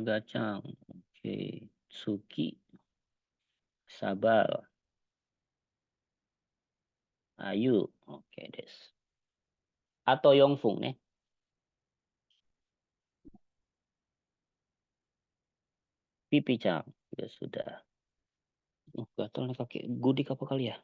Gacang. Oke. Suki. Sabar. Ayu. Oke, des. Atau Yongfung nih. Pipi-chan. Ya sudah. Gatel nih kaki. Gudik apa kali ya?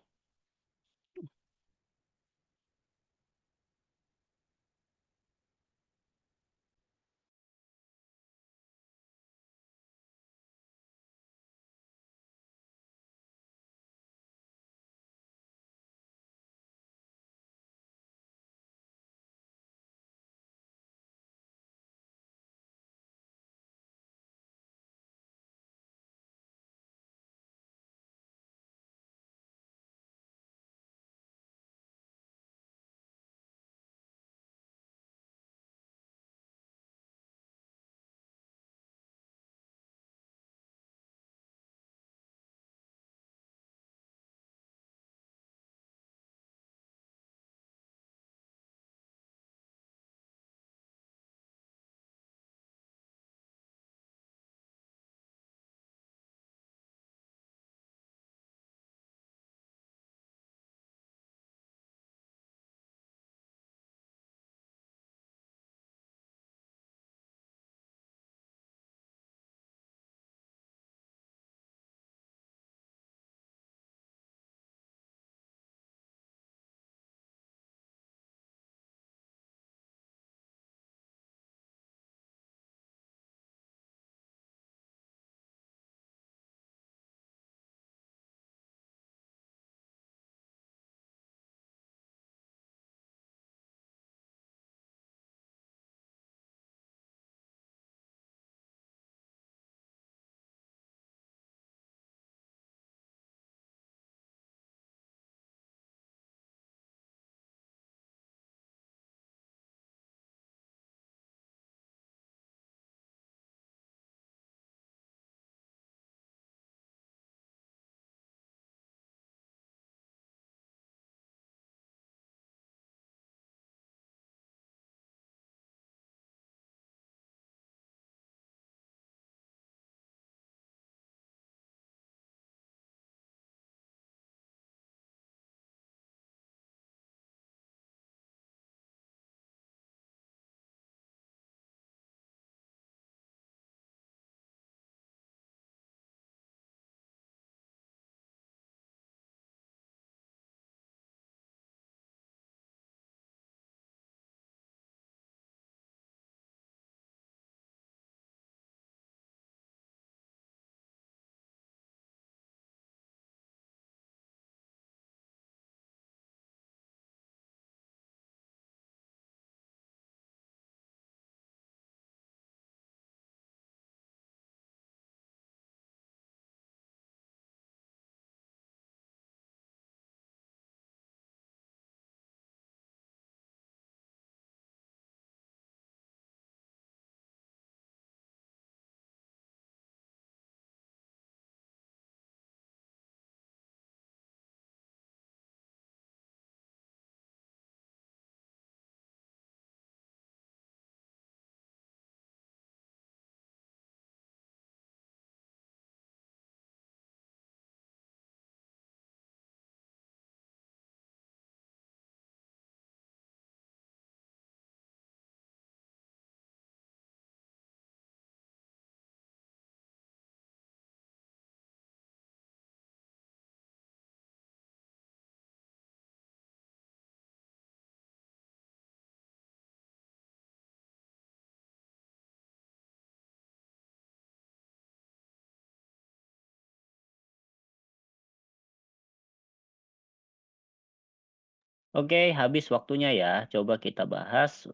Oke, habis waktunya ya. Coba kita bahas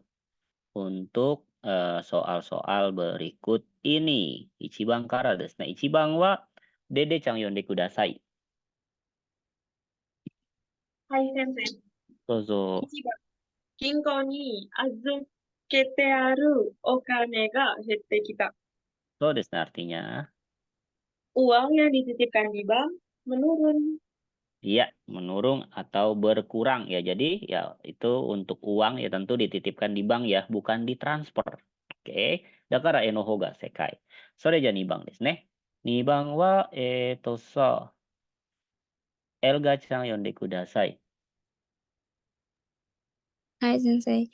untuk soal-soal berikut ini. Ichiban kara desu ne. Ichiban wa dede chan yonde kudasai. はい、先生。Dozo. 1番、銀行に預けてあるお金が減ってきた。 So desu ne artinya. Uang yang dititipkan di bank menurun. Iya, menurun atau berkurang ya. Jadi ya itu untuk uang ya tentu dititipkan di bank ya, bukan ditransfer. Oke. Dakara e no hou ga sekai. Sore ja 2番ですね。2番はエルガちゃん呼んでください。はい、先生。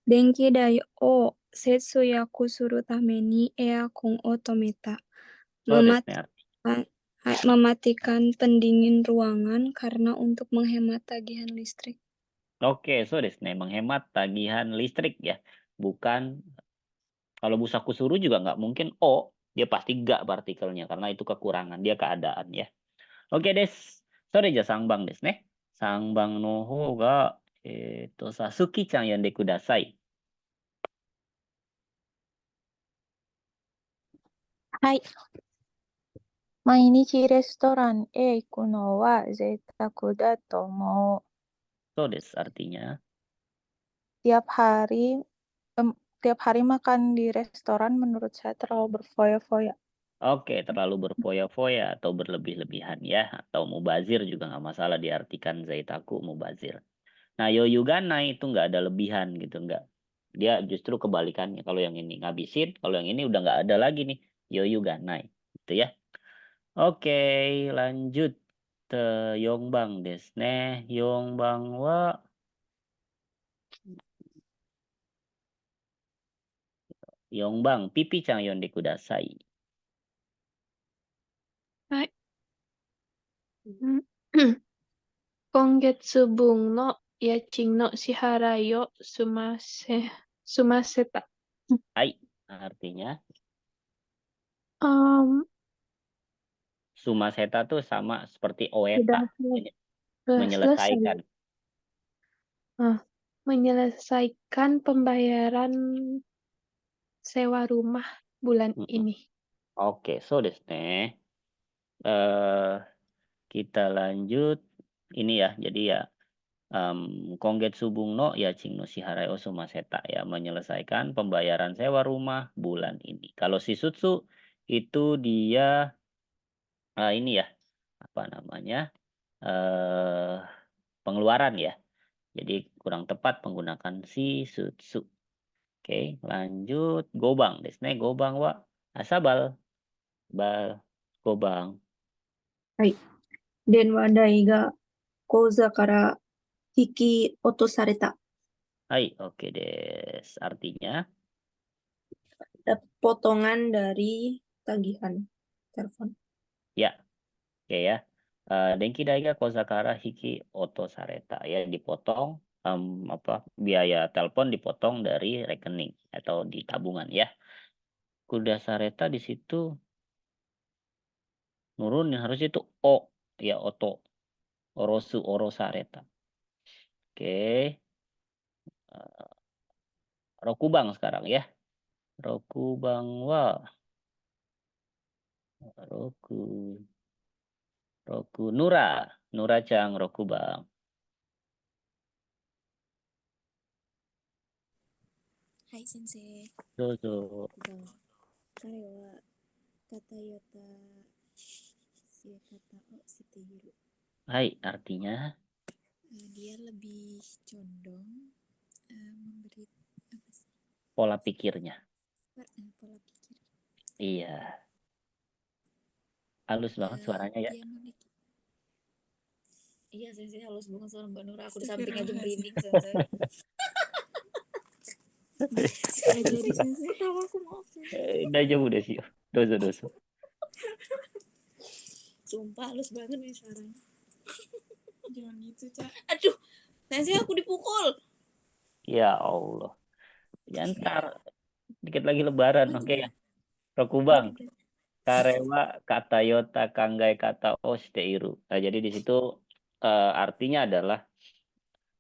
電気代を節約するためにエアコンを止めた。そうですね。 Mematikan pendingin ruangan karena untuk menghemat tagihan listrik. Oke, so desu ne. Menghemat tagihan listrik ya. Bukan, kalau busaku suruh juga nggak mungkin O, dia pasti ga partikelnya karena itu kekurangan, dia keadaan ya. Oke des. Sore ja 3番ですね。3番の方が、さすきちゃん呼んでください。はい。毎日レストランへ行くのは贅沢だと思う。そうです。artinya. Tiap hari makan di restoran menurut saya terlalu berfoya-foya. Oke, terlalu berfoya-foya atau berlebih-lebihan ya. Atau mubazir juga nggak masalah diartikan zaitaku mubazir. Nah, yoyuganai itu nggak ada lebihan gitu, nggak. Dia justru kebalikannya. Kalau yang ini ngabisin, kalau yang ini udah nggak ada lagi nih. Yoyuganai. Gitu ya. Oke, lanjut. Yongbang desu ne. Yongbang wa Yongbang, pipi-chan yonde kudasai. はい。今月分の家賃の支払いを済ませた。Hai, artinya Um, sumaseta tuh sama seperti sudah oeta, selesai. menyelesaikan. Menyelesaikan pembayaran sewa rumah bulan ini. Oke, so desu ne. Kita lanjut. Ini ya, jadi ya Kongetsu bung no yaching no shiharai o sumaseta ya, menyelesaikan pembayaran sewa rumah bulan ini. Kalau shizutsu itu dia ini ya, apa namanya? Pengeluaran ya. Jadi kurang tepat menggunakan shizutsu. Oke, lanjut gobang desu ne. Gobang wa asabal. Bal gobang. 電話代が口座から引き落とされた。 Hai, oke des. Artinya Potongan dari tagihan telepon. ya, oke ya. Denki daiga kozakara hiki oto sareta ya, dipotong biaya telepon dipotong dari rekening atau di tabungan ya. Kuda sareta di situ nurunin harusnya itu o ya, oto orosu sareta. Oke. Rokubang sekarang ya. Rokubang wa Roku Nura Chang Rokubang. はい、先生。どうぞ。彼は偏った生活をしている。Hai, artinya Dia lebih condong memberi apa sih? pola pikirnya. Pola pikir. Iya. Halus banget suaranya ya. Dia memiliki. Iya, sensei halus banget suara Mbak Nura. Aku di samping aja merinding, sensei. Jadi sensei tahu aku maaf. Daijoubu desu yo. Dozo dozo. Sumpah halus banget nih suaranya. Jangan gitu, Cak. Aduh, sensei aku dipukul. Ya Allah. Ya ntar dikit lagi lebaran, oke ya. Rokubang. Karewa kata yota kanggai kata o shiteiru. Nah, jadi di situ artinya adalah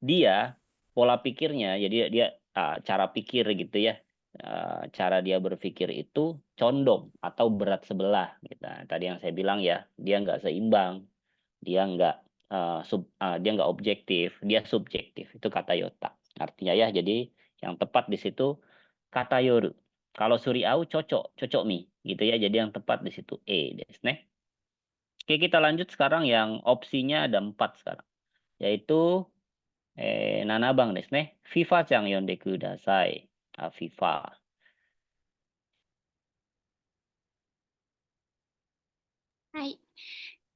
dia pola pikirnya, jadi dia cara pikir gitu ya, cara dia berpikir itu condong atau berat sebelah. Gitu. Nah, tadi yang saya bilang ya, dia nggak seimbang, dia dia nggak objektif, dia subjektif. Itu kata yota. Artinya ya, jadi yang tepat di situ kata yoru. Kalau suriau cocok mi, gitu ya. Jadi yang tepat di situ desu ne. Oke, kita lanjut sekarang yang opsinya ada 4 sekarang. Yaitu 7番ですね。FIFA ちゃん呼んでください。FIFA。はい。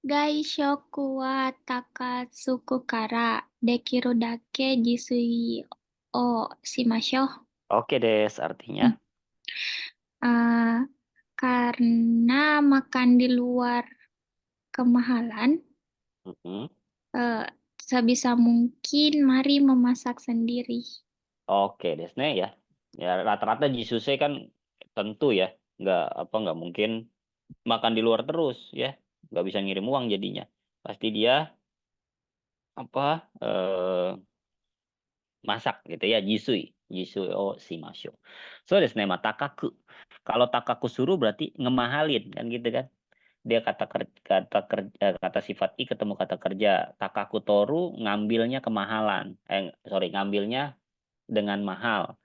外食は高すくから、できるだけ自炊をしましょう。 Oke des, artinya. Karena makan di luar kemahalan, Mhm. sebisa mungkin mari memasak sendiri. Oke des ne ya. Ya rata-rata jisusei kan tentu ya, nggak mungkin makan di luar terus ya, nggak bisa ngirim uang jadinya. Pasti dia masak gitu ya, jisui o shimashou. So desu ne, takaku. Kalau takaku suruh berarti ngemahalin kan gitu kan. Dia kata sifat i ketemu kata kerja. Takaku toru ngambilnya kemahalan. Ngambilnya dengan mahal.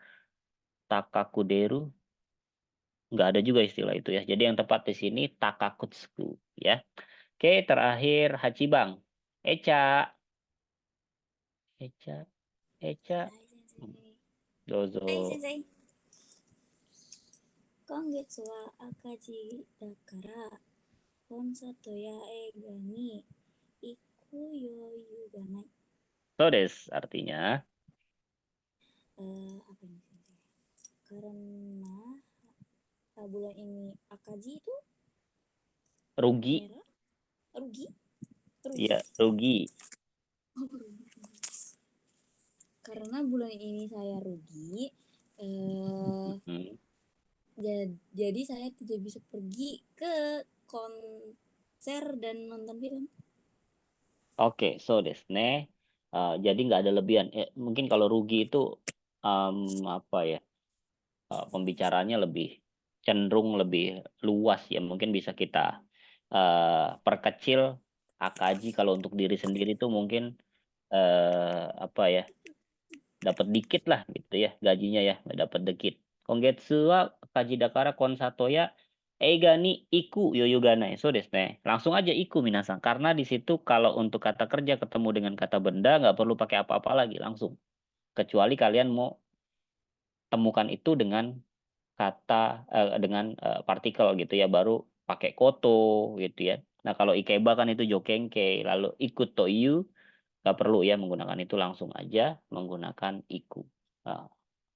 Takaku deru nggak ada juga istilah itu ya. Jadi yang tepat di sini takakutsuku ya. Oke, terakhir Hachibang. Echa. Echa. はい、先生。 Dozo. はい、先生。今月は赤字だから、コンサートや映画に行く余裕がない。 So des, artinya Apa ini sensei? Karena bulan ini akaji itu rugi. merah, rugi. Iya, rugi. Oh, rugi. Karena bulan ini saya rugi, jadi saya tidak bisa pergi ke konser dan nonton film. Oke, so desu ne. Jadi nggak ada lebihan. Mungkin kalau rugi itu apa ya? Pembicaranya lebih cenderung lebih luas ya. Mungkin bisa kita perkecil akaji kalau untuk diri sendiri itu mungkin apa ya? Dapat dikit lah gitu ya gajinya ya, dapat dikit. Kongetsu wa kaji dakara konsato ya eiga ni iku yoyoganai. So desu ne. Langsung aja iku minasan. Karena di situ kalau untuk kata kerja ketemu dengan kata benda nggak perlu pakai apa-apa lagi langsung. Kecuali kalian mau temukan itu dengan kata dengan partikel gitu ya, baru pakai koto gitu ya. Nah, kalau ikeba kan itu jokenke, lalu ikut to iu nggak perlu ya menggunakan itu, langsung aja menggunakan iku.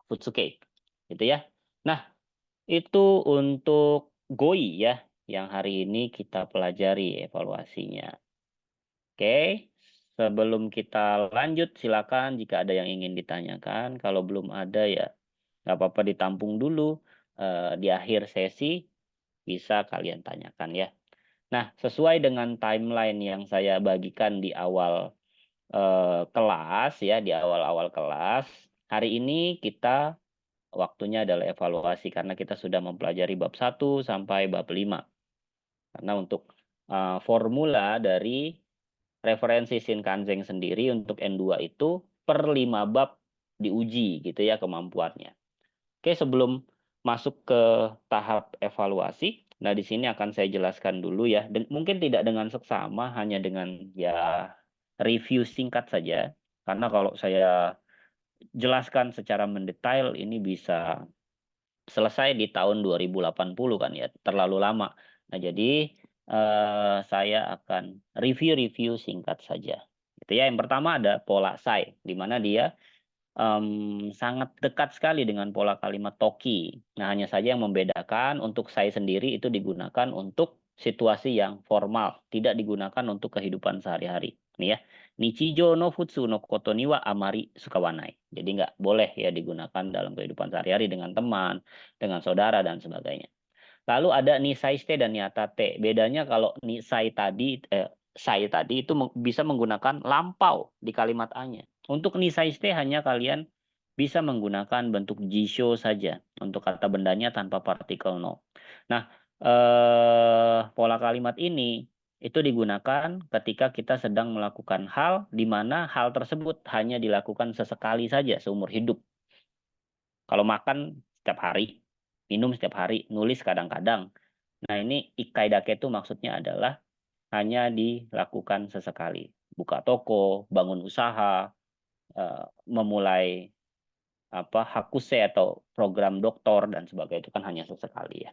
Futsuke gitu ya. Nah, itu untuk goi ya yang hari ini kita pelajari evaluasinya. Oke, sebelum kita lanjut silakan jika ada yang ingin ditanyakan. Kalau belum ada ya nggak apa-apa ditampung dulu, di akhir sesi bisa kalian tanyakan ya. Nah, sesuai dengan timeline yang saya bagikan di awal kelas ya, di awal-awal kelas, hari ini kita waktunya adalah evaluasi karena kita sudah mempelajari bab 1 sampai bab 5. Karena untuk formula dari referensi Shinkansen sendiri untuk N2 itu per 5 bab diuji gitu ya kemampuannya. Oke, sebelum masuk ke tahap evaluasi, nah di sini akan saya jelaskan dulu ya. Mungkin tidak dengan seksama, hanya dengan ya review singkat saja. Karena kalau saya jelaskan secara mendetail ini bisa selesai di tahun 2080 kan ya, terlalu lama. Nah, jadi saya akan review singkat saja. Itu ya, yang pertama ada pola sai, di mana dia sangat dekat sekali dengan pola kalimat toki. Nah, hanya saja yang membedakan untuk sai sendiri itu digunakan untuk situasi yang formal, tidak digunakan untuk kehidupan sehari-hari. Nih ya, nichijou no futsu no koto ni wa amari sukawanai. Jadi nggak boleh ya digunakan dalam kehidupan sehari-hari dengan teman, dengan saudara dan sebagainya. Lalu ada nisai shite dan niatate. Bedanya kalau nisai tadi sai tadi itu bisa menggunakan lampau di kalimat A-nya. Untuk nisaiste hanya kalian bisa menggunakan bentuk jisho saja untuk kata bendanya tanpa partikel no. Nah, pola kalimat ini itu digunakan ketika kita sedang melakukan hal di mana hal tersebut hanya dilakukan sesekali saja seumur hidup. Kalau makan setiap hari, minum setiap hari, nulis kadang-kadang. Nah, ini ikai dake itu maksudnya adalah hanya dilakukan sesekali. Buka toko, bangun usaha, memulai hakuse atau program doktor dan sebagainya itu kan hanya sesekali ya.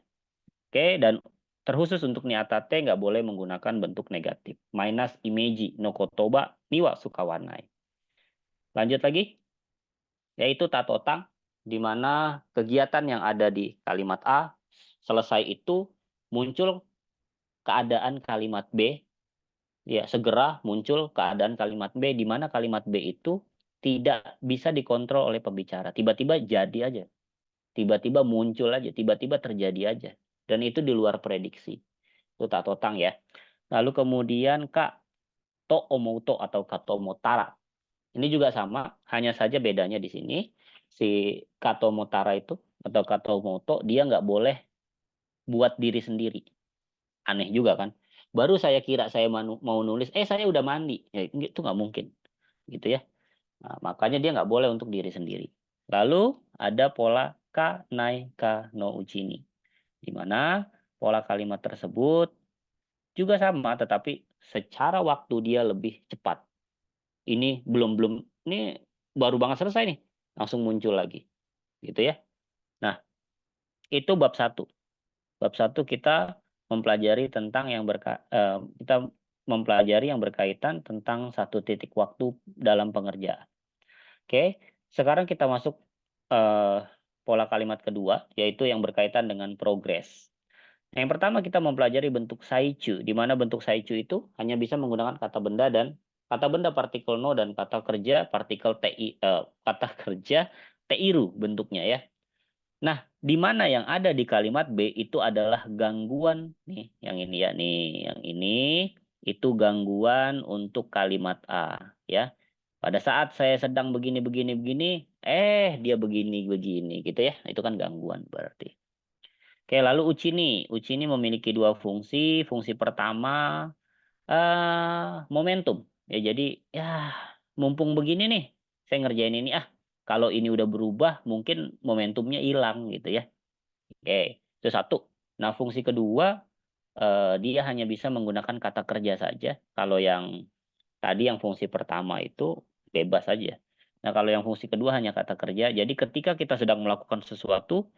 Oke, dan terkhusus untuk niatate nggak boleh menggunakan bentuk negatif. Minus imeji no kotoba niwa sukawanai. Lanjut lagi, yaitu tatotang, di mana kegiatan yang ada di kalimat A selesai itu muncul keadaan kalimat B, ya segera muncul keadaan kalimat B, di mana kalimat B itu tidak bisa dikontrol oleh pembicara. Tiba-tiba jadi aja. Tiba-tiba muncul aja, tiba-tiba terjadi aja. Dan itu di luar prediksi. Itu tatotang ya. Lalu kemudian Kak, to omouto atau katomotara. Ini juga sama, hanya saja bedanya di sini. Si katomotara itu atau katomoto, dia nggak boleh buat diri sendiri. Aneh juga kan. Baru saya kira saya mau nulis, saya udah mandi. Ya, itu nggak mungkin. Gitu ya. Nah, makanya dia nggak boleh untuk diri sendiri. Lalu ada pola ka, nai, ka, no uchini. Di mana pola kalimat tersebut juga sama, tetapi secara waktu dia lebih cepat. Ini ini baru banget selesai nih, langsung muncul lagi. Gitu ya. Nah, itu bab 1. Bab 1 kita mempelajari tentang kita mempelajari yang berkaitan tentang satu titik waktu dalam pengerjaan. Oke, sekarang kita masuk pola kalimat kedua, yaitu yang berkaitan dengan progres. Yang pertama kita mempelajari bentuk saichu, di mana bentuk saichu itu hanya bisa menggunakan kata benda dan kata benda partikel no dan kata kerja partikel kata kerja teiru bentuknya ya. Nah, di mana yang ada di kalimat B itu adalah gangguan nih, yang ini ya nih, yang ini itu gangguan untuk kalimat A ya. Pada saat saya sedang begini dia begini gitu ya. Itu kan gangguan berarti. Oke, lalu uchini. Uchini memiliki 2 fungsi. Fungsi pertama momentum. Ya, jadi ya mumpung begini nih, saya ngerjain ini kalau ini udah berubah mungkin momentumnya hilang gitu ya. Oke, itu satu. Nah, fungsi kedua dia hanya bisa menggunakan kata kerja saja. Kalau yang tadi yang fungsi pertama itu bebas saja. Nah, kalau yang fungsi kedua hanya kata kerja. Jadi ketika kita sedang melakukan sesuatu,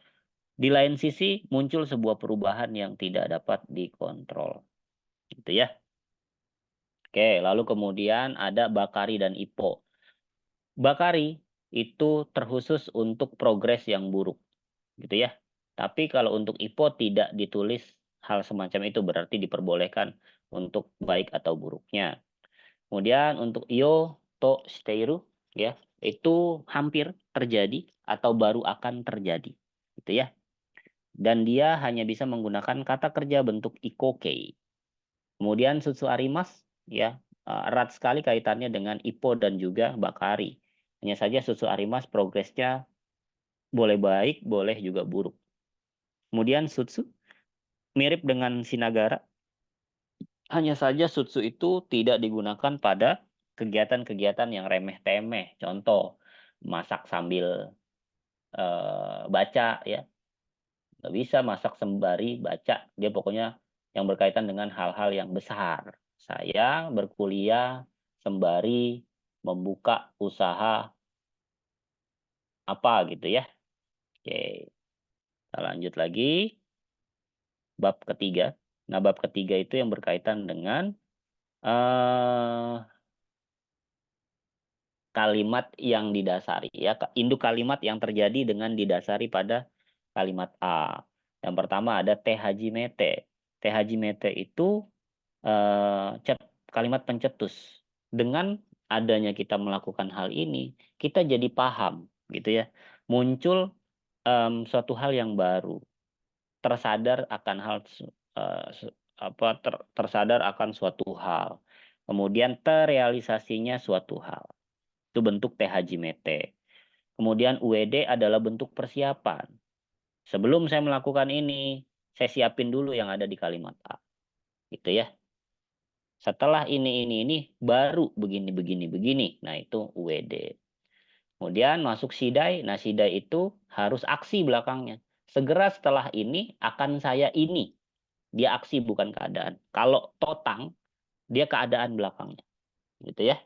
di lain sisi muncul sebuah perubahan yang tidak dapat dikontrol. Gitu ya. Oke, lalu kemudian ada bakari dan ipo. Bakari itu terkhusus untuk progres yang buruk. Gitu ya. Tapi kalau untuk ipo tidak ditulis hal semacam itu, berarti diperbolehkan untuk baik atau buruknya. Kemudian untuk iyo to shiteiru ya, itu hampir terjadi atau baru akan terjadi. Gitu ya. Dan dia hanya bisa menggunakan kata kerja bentuk ikokei. Kemudian sutsu arimas ya, erat sekali kaitannya dengan ipo dan juga bakari. Hanya saja sutsu arimas progresnya boleh baik, boleh juga buruk. Kemudian sutsu mirip dengan sinagara. Hanya saja sutsu itu tidak digunakan pada kegiatan-kegiatan yang remeh-temeh. Contoh, masak sambil baca ya. Nggak bisa masak sembari baca. Dia pokoknya yang berkaitan dengan hal-hal yang besar. Saya berkuliah sembari membuka usaha apa gitu ya. Oke, kita lanjut lagi. Bab ketiga. Nah, bab ketiga itu yang berkaitan dengan kalimat yang didasari ya, induk kalimat yang terjadi dengan didasari pada kalimat A. Yang pertama ada tehajimete. Tehajimete itu kalimat pencetus. Dengan adanya kita melakukan hal ini, kita jadi paham gitu ya. Muncul suatu hal yang baru. Tersadar akan tersadar akan suatu hal. Kemudian terrealisasinya suatu hal. Itu bentuk te hajimete. Kemudian ued adalah bentuk persiapan. Sebelum saya melakukan ini, saya siapin dulu yang ada di kalimat A. Gitu ya. Setelah ini, baru begini. Nah, itu ued. Kemudian masuk sidai. Nah, sidai itu harus aksi belakangnya. Segera setelah ini akan saya ini. Dia aksi bukan keadaan. Kalau totang, dia keadaan belakangnya. Gitu ya.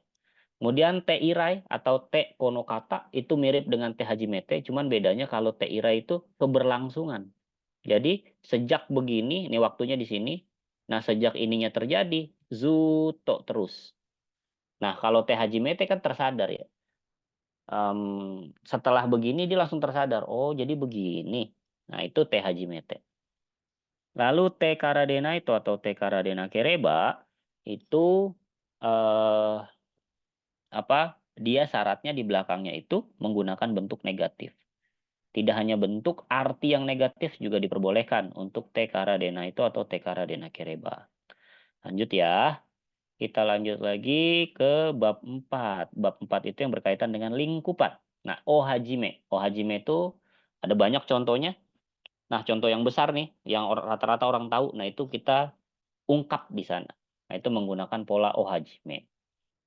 Kemudian te irai atau te konokata itu mirip dengan te hajimete, cuman bedanya kalau te irai itu keberlangsungan. Jadi sejak begini, ini waktunya di sini. Nah, sejak ininya terjadi, zuto terus. Nah, kalau te hajimete kan tersadar ya. Setelah begini dia langsung tersadar, oh jadi begini. Nah, itu te hajimete. Lalu te karadena itu atau te karadena kereba itu dia syaratnya di belakangnya itu menggunakan bentuk negatif. Tidak hanya bentuk arti yang negatif juga diperbolehkan untuk te karadena itu atau te karadena kereba. Lanjut ya. Kita lanjut lagi ke bab 4. Bab 4 itu yang berkaitan dengan lingkupan. Nah, ohajime. Ohajime itu ada banyak contohnya. Nah, contoh yang besar nih, yang rata-rata orang tahu, nah itu kita ungkap di sana. Nah, itu menggunakan pola ohajime.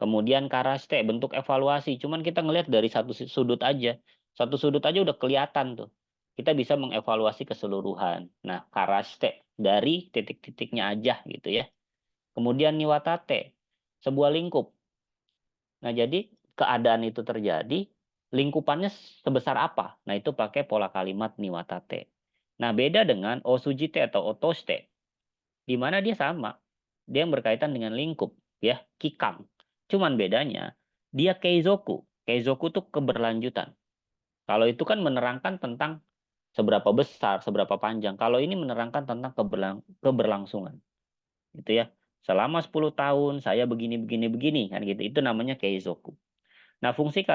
Kemudian karaste, bentuk evaluasi. Cuman kita ngelihat dari satu sudut aja. Satu sudut aja udah kelihatan tuh. Kita bisa mengevaluasi keseluruhan. Nah, karaste, dari titik-titiknya aja gitu ya. Kemudian niwatate, sebuah lingkup. Nah, jadi keadaan itu terjadi, lingkupannya sebesar apa? Nah, itu pakai pola kalimat niwatate. Nah, beda dengan osujite atau otoste, di mana dia sama. Dia yang berkaitan dengan lingkup, ya, kikang. Cuman bedanya, dia keizoku. Keizoku itu keberlanjutan. Kalau itu kan menerangkan tentang seberapa besar, seberapa panjang. Kalau ini menerangkan tentang keberlangsungan. Gitu ya. Selama 10 tahun saya begini kan gitu. Itu namanya keizoku. Nah, fungsi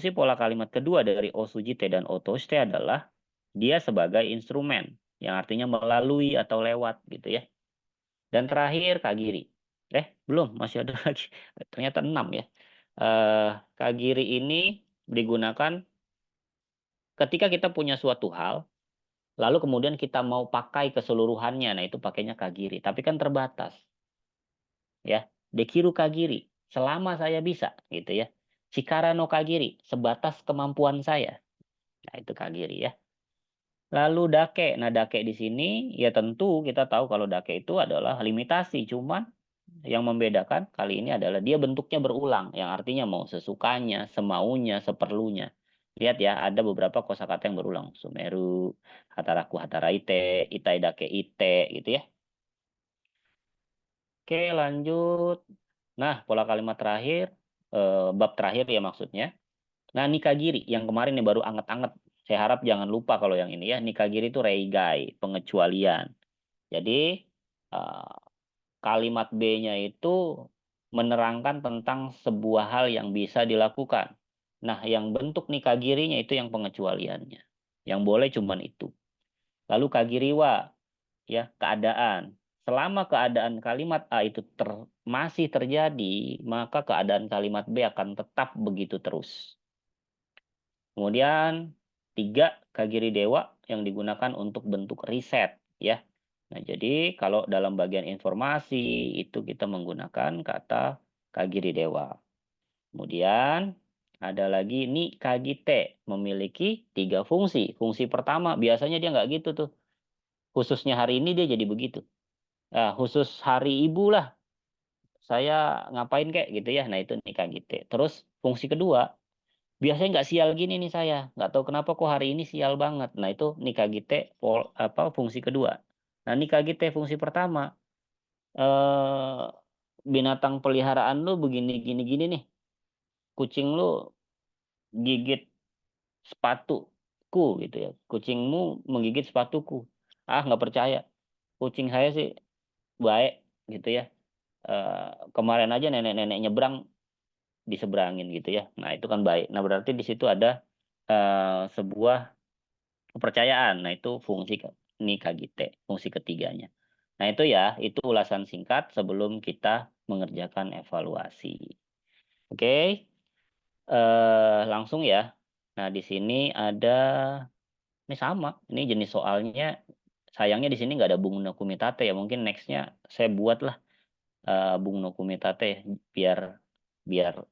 pola kalimat kedua dari osujite dan otoshite adalah dia sebagai instrumen yang artinya melalui atau lewat gitu ya. Dan terakhir kagiri. Belum, masih ada lagi. Ternyata 6 ya. Kagiri ini digunakan ketika kita punya suatu hal lalu kemudian kita mau pakai keseluruhannya, nah itu pakainya kagiri. Tapi kan terbatas. Ya, dekiru kagiri, selama saya bisa, gitu ya. Shikara no kagiri, sebatas kemampuan saya. Nah, itu kagiri ya. Lalu dake. Nah, dake di sini ya tentu kita tahu kalau dake itu adalah limitasi. Cuman yang membedakan kali ini adalah dia bentuknya berulang. Yang artinya mau sesukanya, semaunya, seperlunya. Lihat ya, ada beberapa kosakata yang berulang. Sumeru, hataraku hataraite, itai dake ite, gitu ya. Oke, lanjut. Nah, pola kalimat terakhir, bab terakhir ya maksudnya. Nah, nikagiri yang kemarin nih baru anget-anget. Saya harap jangan lupa kalau yang ini ya. Nikagiri itu reigai, pengecualian. Jadi, kalimat B-nya itu menerangkan tentang sebuah hal yang bisa dilakukan. Nah, yang bentuk nikagirinya itu yang pengecualiannya. Yang boleh cuman itu. Lalu kagiriwa, ya, keadaan. Selama keadaan kalimat A itu masih terjadi, maka keadaan kalimat B akan tetap begitu terus. Kemudian 3, kagiri dewa yang digunakan untuk bentuk riset, ya. Nah, jadi kalau dalam bagian informasi itu kita menggunakan kata kagiri dewa. Kemudian ada lagi ni kagite, memiliki 3 fungsi. Fungsi pertama biasanya dia nggak gitu tuh. Khususnya hari ini dia jadi begitu. Nah, khusus hari ibu lah. Saya ngapain kek gitu ya. Nah, itu ni kagite. Terus fungsi kedua, biasanya nggak sial gini nih saya. Nggak tahu kenapa kok hari ini sial banget. Nah, itu ni kagite fungsi kedua. Nah, ni kagite fungsi pertama. Binatang peliharaan lu begini gini gini nih. Kucing lu gigit sepatuku gitu ya. Kucingmu menggigit sepatuku. Nggak percaya. Kucing saya sih baik gitu ya. Kemarin aja nenek-nenek nyebrang diseberangin gitu ya. Nah, itu kan baik. Nah, berarti di situ ada sebuah kepercayaan. Nah, itu fungsi nikagite, fungsi ketiganya. Nah, itu ya, itu ulasan singkat sebelum kita mengerjakan evaluasi. Oke. Langsung ya. Nah, di sini ada ini sama, ini jenis soalnya sayangnya di sini nggak ada Bung no Kumitate ya. Mungkin next-nya saya buatlah Bung no Kumitate biar biar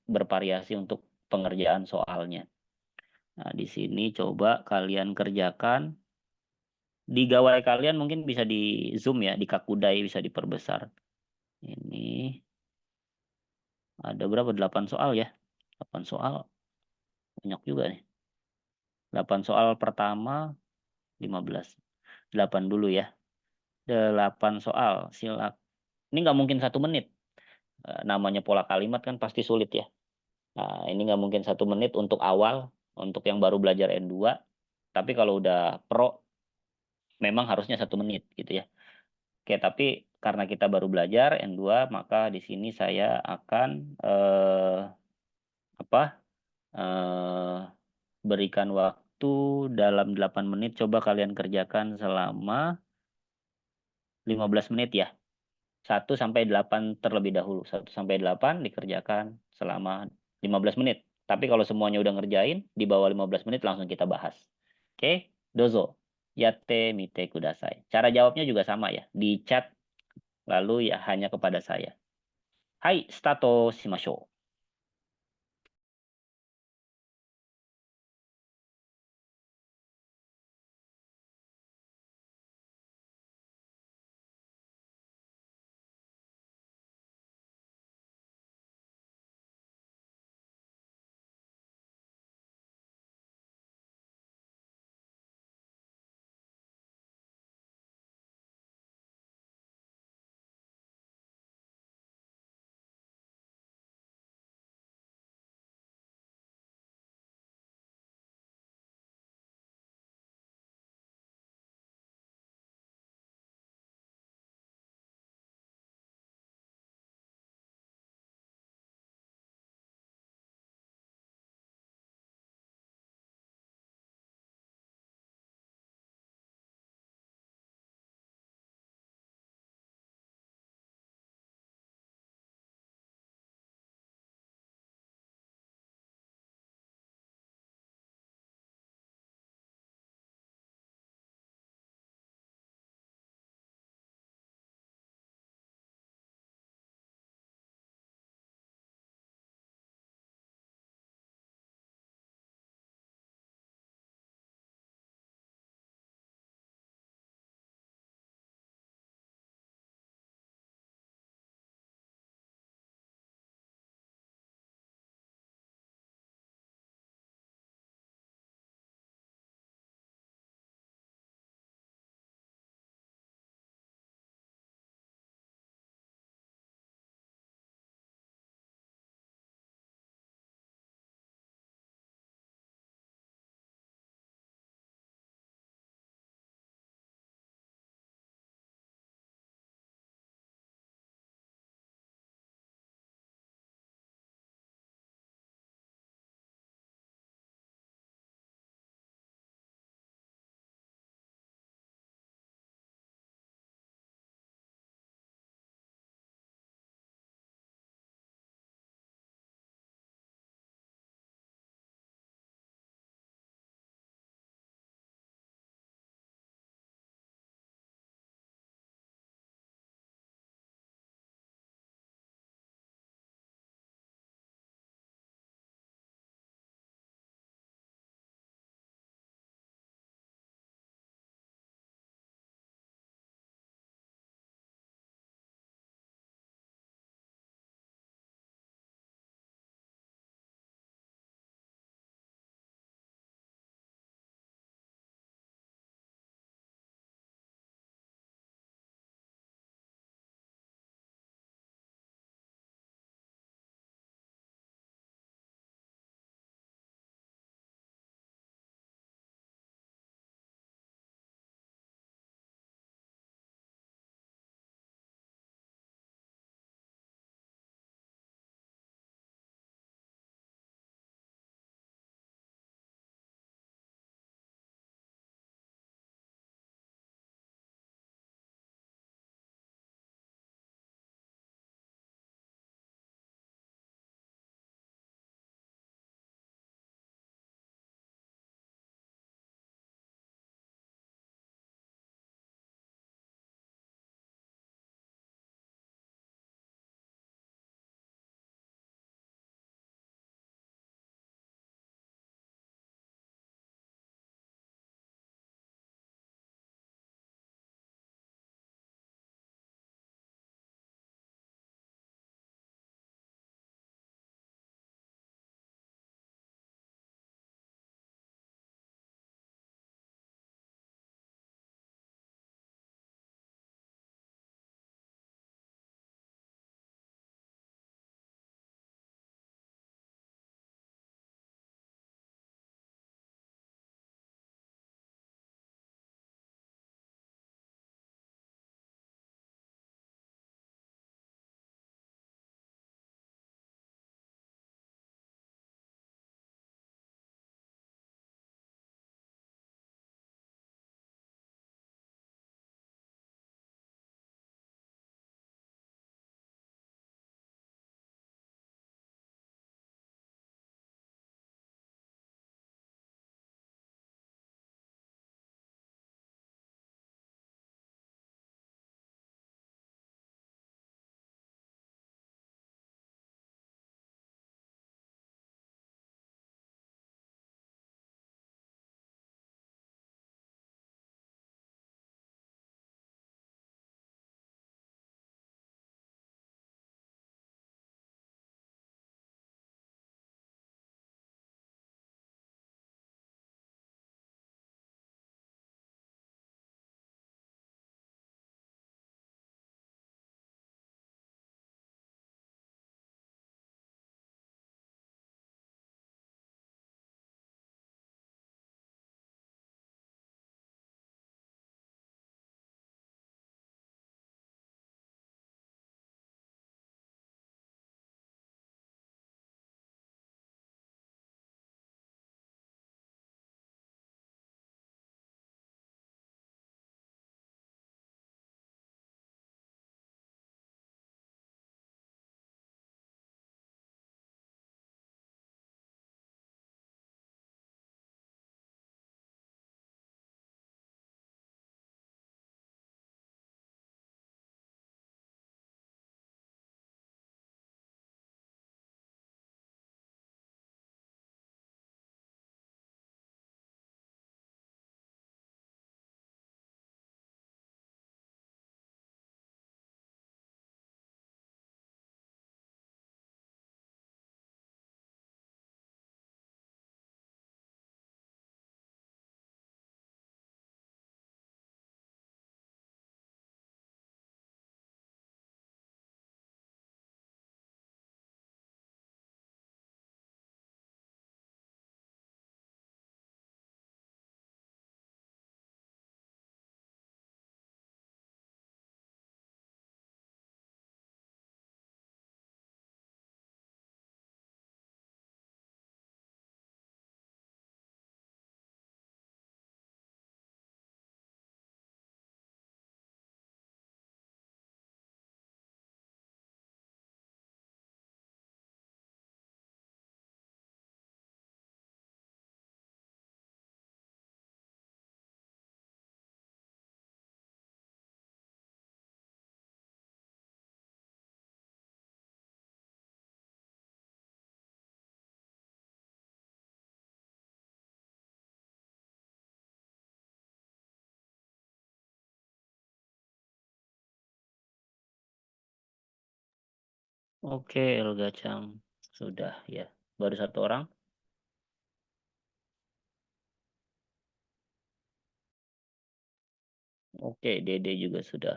bervariasi untuk pengerjaan soalnya. Nah, di sini coba kalian kerjakan. Di gawai kalian mungkin bisa di zoom ya, di Kakudai bisa diperbesar. Ini ada berapa? 8 soal ya. 8 soal banyak juga nih. 8 soal pertama 15. 8 dulu ya. 8 soal. Ini nggak mungkin 1 menit. Namanya pola kalimat kan pasti sulit ya. Nah, ini nggak mungkin 1 menit untuk awal, untuk yang baru belajar N2. Tapi kalau udah pro, memang harusnya 1 menit gitu ya. Oke, tapi karena kita baru belajar N2, maka di sini saya akan apa? Berikan waktu dalam 8 menit. Coba kalian kerjakan selama 15 menit ya. 1 sampai 8 terlebih dahulu. 1 sampai 8 dikerjakan selama 15 menit. Tapi kalau semuanya udah ngerjain, di bawah 15 menit langsung kita bahas. Oke, dozo. Yatte mite kudasai. Cara jawabnya juga sama ya. Di chat, lalu ya hanya kepada saya. Hai, stato shimashou. Oke, Elga Chang. Sudah ya. Baru satu orang. Oke, Dede juga sudah.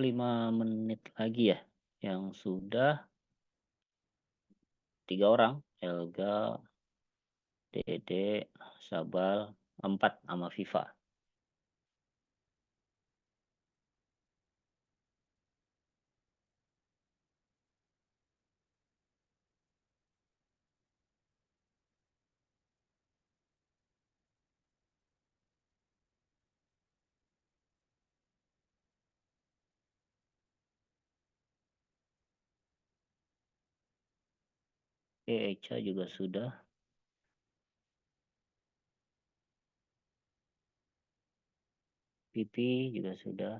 Lima menit lagi ya. Yang sudah 3 orang. Elga, Dede, Sabal, 4 sama Viva. Echa juga sudah. Pipi juga sudah.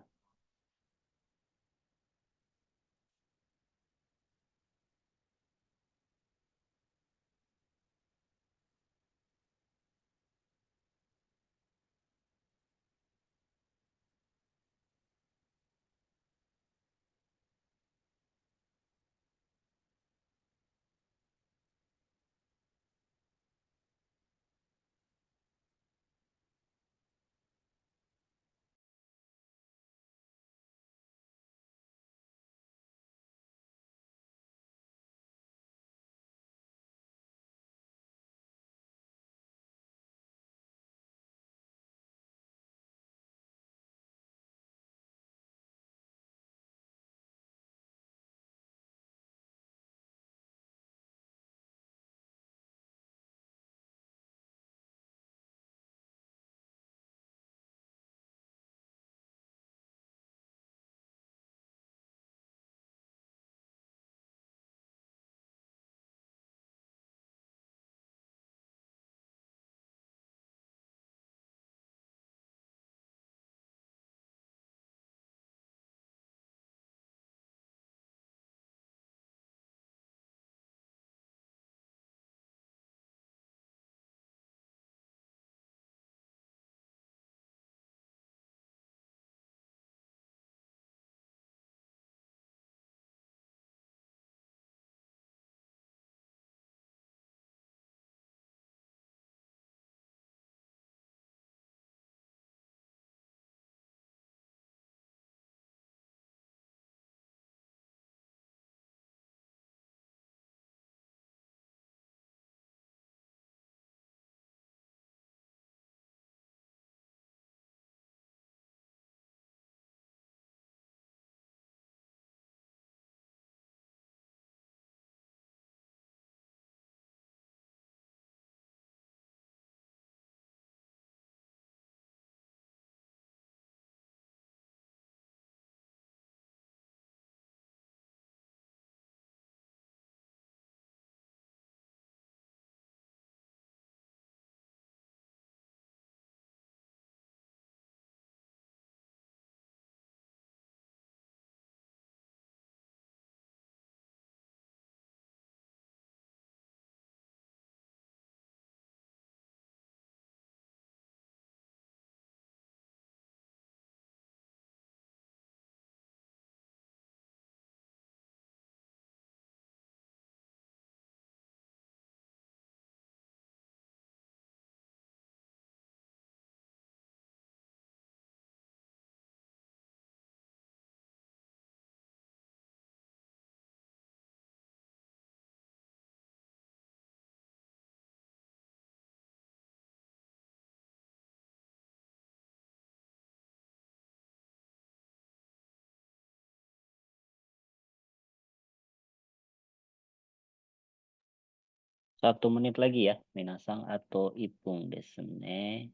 1 menit lagi ya, minasang atau ipung desu ne.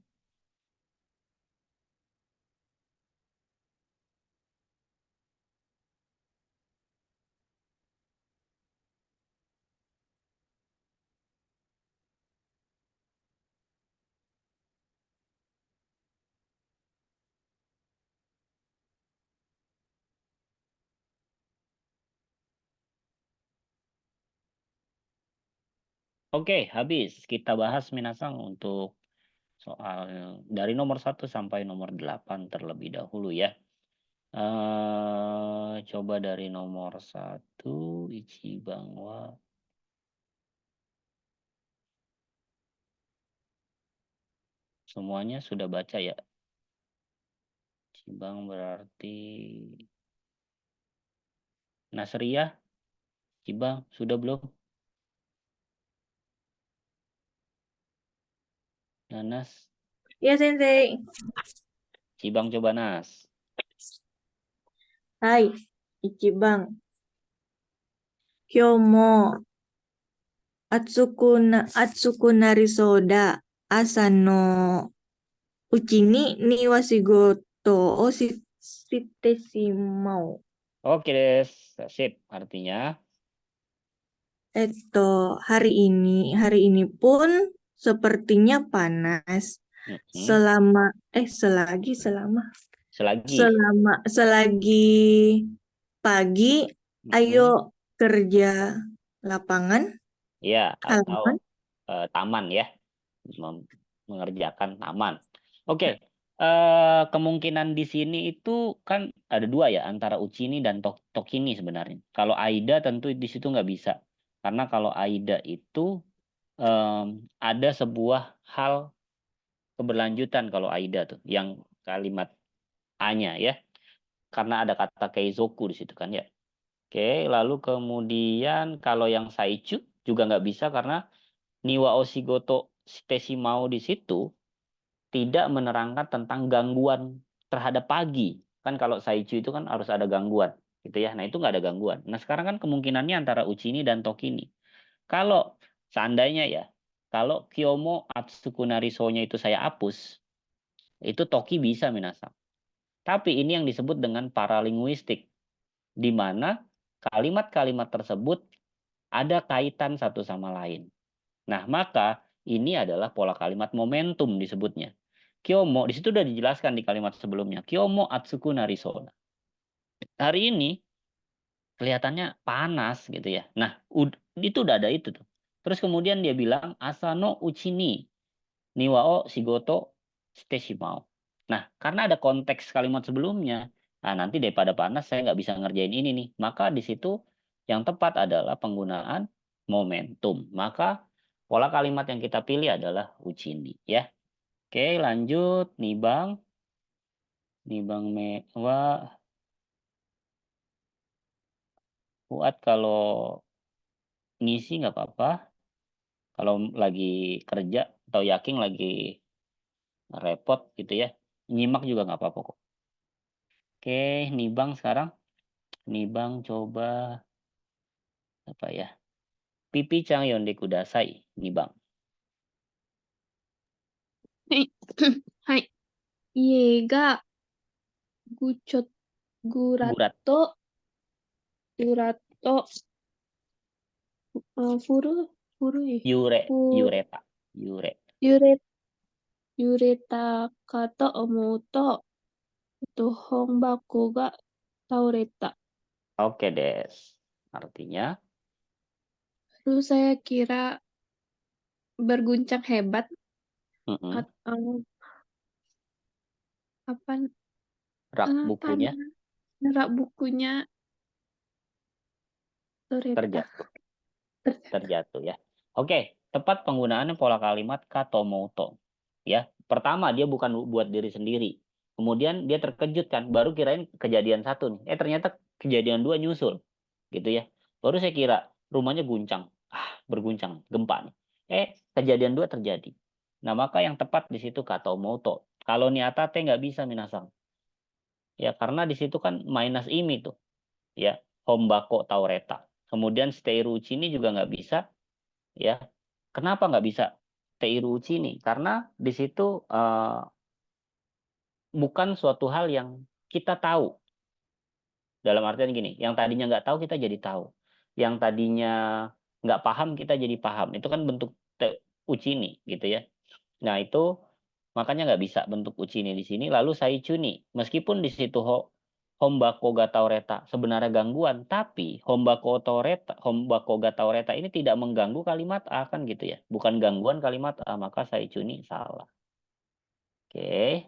Oke, habis kita bahas minasang untuk soal dari nomor 1 sampai nomor 8 terlebih dahulu ya. Coba dari nomor 1 Ichiban wa semuanya sudah baca ya. Ichiban berarti Nasriyah, Ichiban sudah belum? Nanas, Ya, Sensei. Ichiban coba Nas. Hai, Ichiban. Kyomo atsuku narisou da. Asa no uchi ni wa shigoto o shite shimau. Oke des, sip. Artinya Hari ini pun sepertinya panas. mm-mm. Selagi pagi, Mm-mm. ayo kerja lapangan, Ya, halaman. atau taman ya, mengerjakan taman. Oke, kemungkinan di sini itu kan ada 2 ya, antara Uchini dan Tokini sebenarnya. Kalau Aida tentu di situ nggak bisa, karena kalau Aida itu ada sebuah hal keberlanjutan kalau Aida tuh, yang kalimat A-nya ya, karena ada kata keizoku di situ kan ya. Oke, lalu kemudian kalau yang Saichu juga nggak bisa karena Niwa Oshigoto Shiteshimau di situ tidak menerangkan tentang gangguan terhadap pagi. Kan kalau Saichu itu kan harus ada gangguan gitu ya. Nah, itu nggak ada gangguan. Nah, sekarang kan kemungkinannya antara Uchini dan Tokini. Kalau seandainya ya, kalau Kyomo Atsuku Nariso-nya itu saya hapus, itu Toki bisa minasang. Tapi ini yang disebut dengan paralinguistik, di mana kalimat-kalimat tersebut ada kaitan satu sama lain. Nah, maka ini adalah pola kalimat momentum disebutnya. Kyomo, di situ sudah dijelaskan di kalimat sebelumnya. Kyomo Atsuku Narisona. Hari ini kelihatannya panas gitu ya. Nah, itu udah ada itu tuh. Terus kemudian dia bilang asano uchini niwao shigoto shite shimau. Nah, karena ada konteks kalimat sebelumnya, nah nanti daripada panas saya nggak bisa ngerjain ini nih. Maka di situ yang tepat adalah penggunaan momentum. Maka pola kalimat yang kita pilih adalah uchini ya. Oke, lanjut Nibang. Nibang mewah. Buat kalau ngisi nggak apa-apa. Kalau lagi kerja atau yakin lagi repot gitu ya. Nyimak juga nggak apa-apa kok. Oke, Nibang sekarang. Nibang coba apa ya? Pipi Chang Yonde Kudasai, Nibang. はい。家がぐらっ Gurat, と、ぐらっと、古い、 Yureta. 揺れたかと思うと、本箱が倒れた。 Oke, Des. Artinya, Lalu saya kira berguncang hebat mm-mm, atau apa rak bukunya rak bukunya terletak. terjatuh ya. Oke, tepat penggunaannya pola kalimat katomoto. Ya, pertama dia bukan buat diri sendiri. Kemudian dia terkejut kan, baru kirain kejadian 1 nih. Ternyata kejadian 2 nyusul. Gitu ya. Baru saya kira rumahnya guncang. Berguncang, gempa nih. Kejadian 2 terjadi. Nah, maka yang tepat di situ katomoto. Kalau niatate nggak bisa minasang. Ya, karena di situ kan minus imi tuh. Ya, hombako taureta. Kemudian steiruchi ini juga nggak bisa. Ya, Kenapa nggak bisa teiru uchi nih? Karena di situ bukan suatu hal yang kita tahu. Dalam artian gini, yang tadinya nggak tahu kita jadi tahu. Yang tadinya nggak paham kita jadi paham. Itu kan bentuk uchi nih, gitu ya. Nah itu makanya nggak bisa bentuk uchi nih di sini. Lalu saichu nih, meskipun di situ hombako ga taoreta sebenarnya gangguan, tapi hombako ga taoreta ini tidak mengganggu kalimat a kan gitu ya. Bukan gangguan kalimat a, maka saichu nih salah. Oke.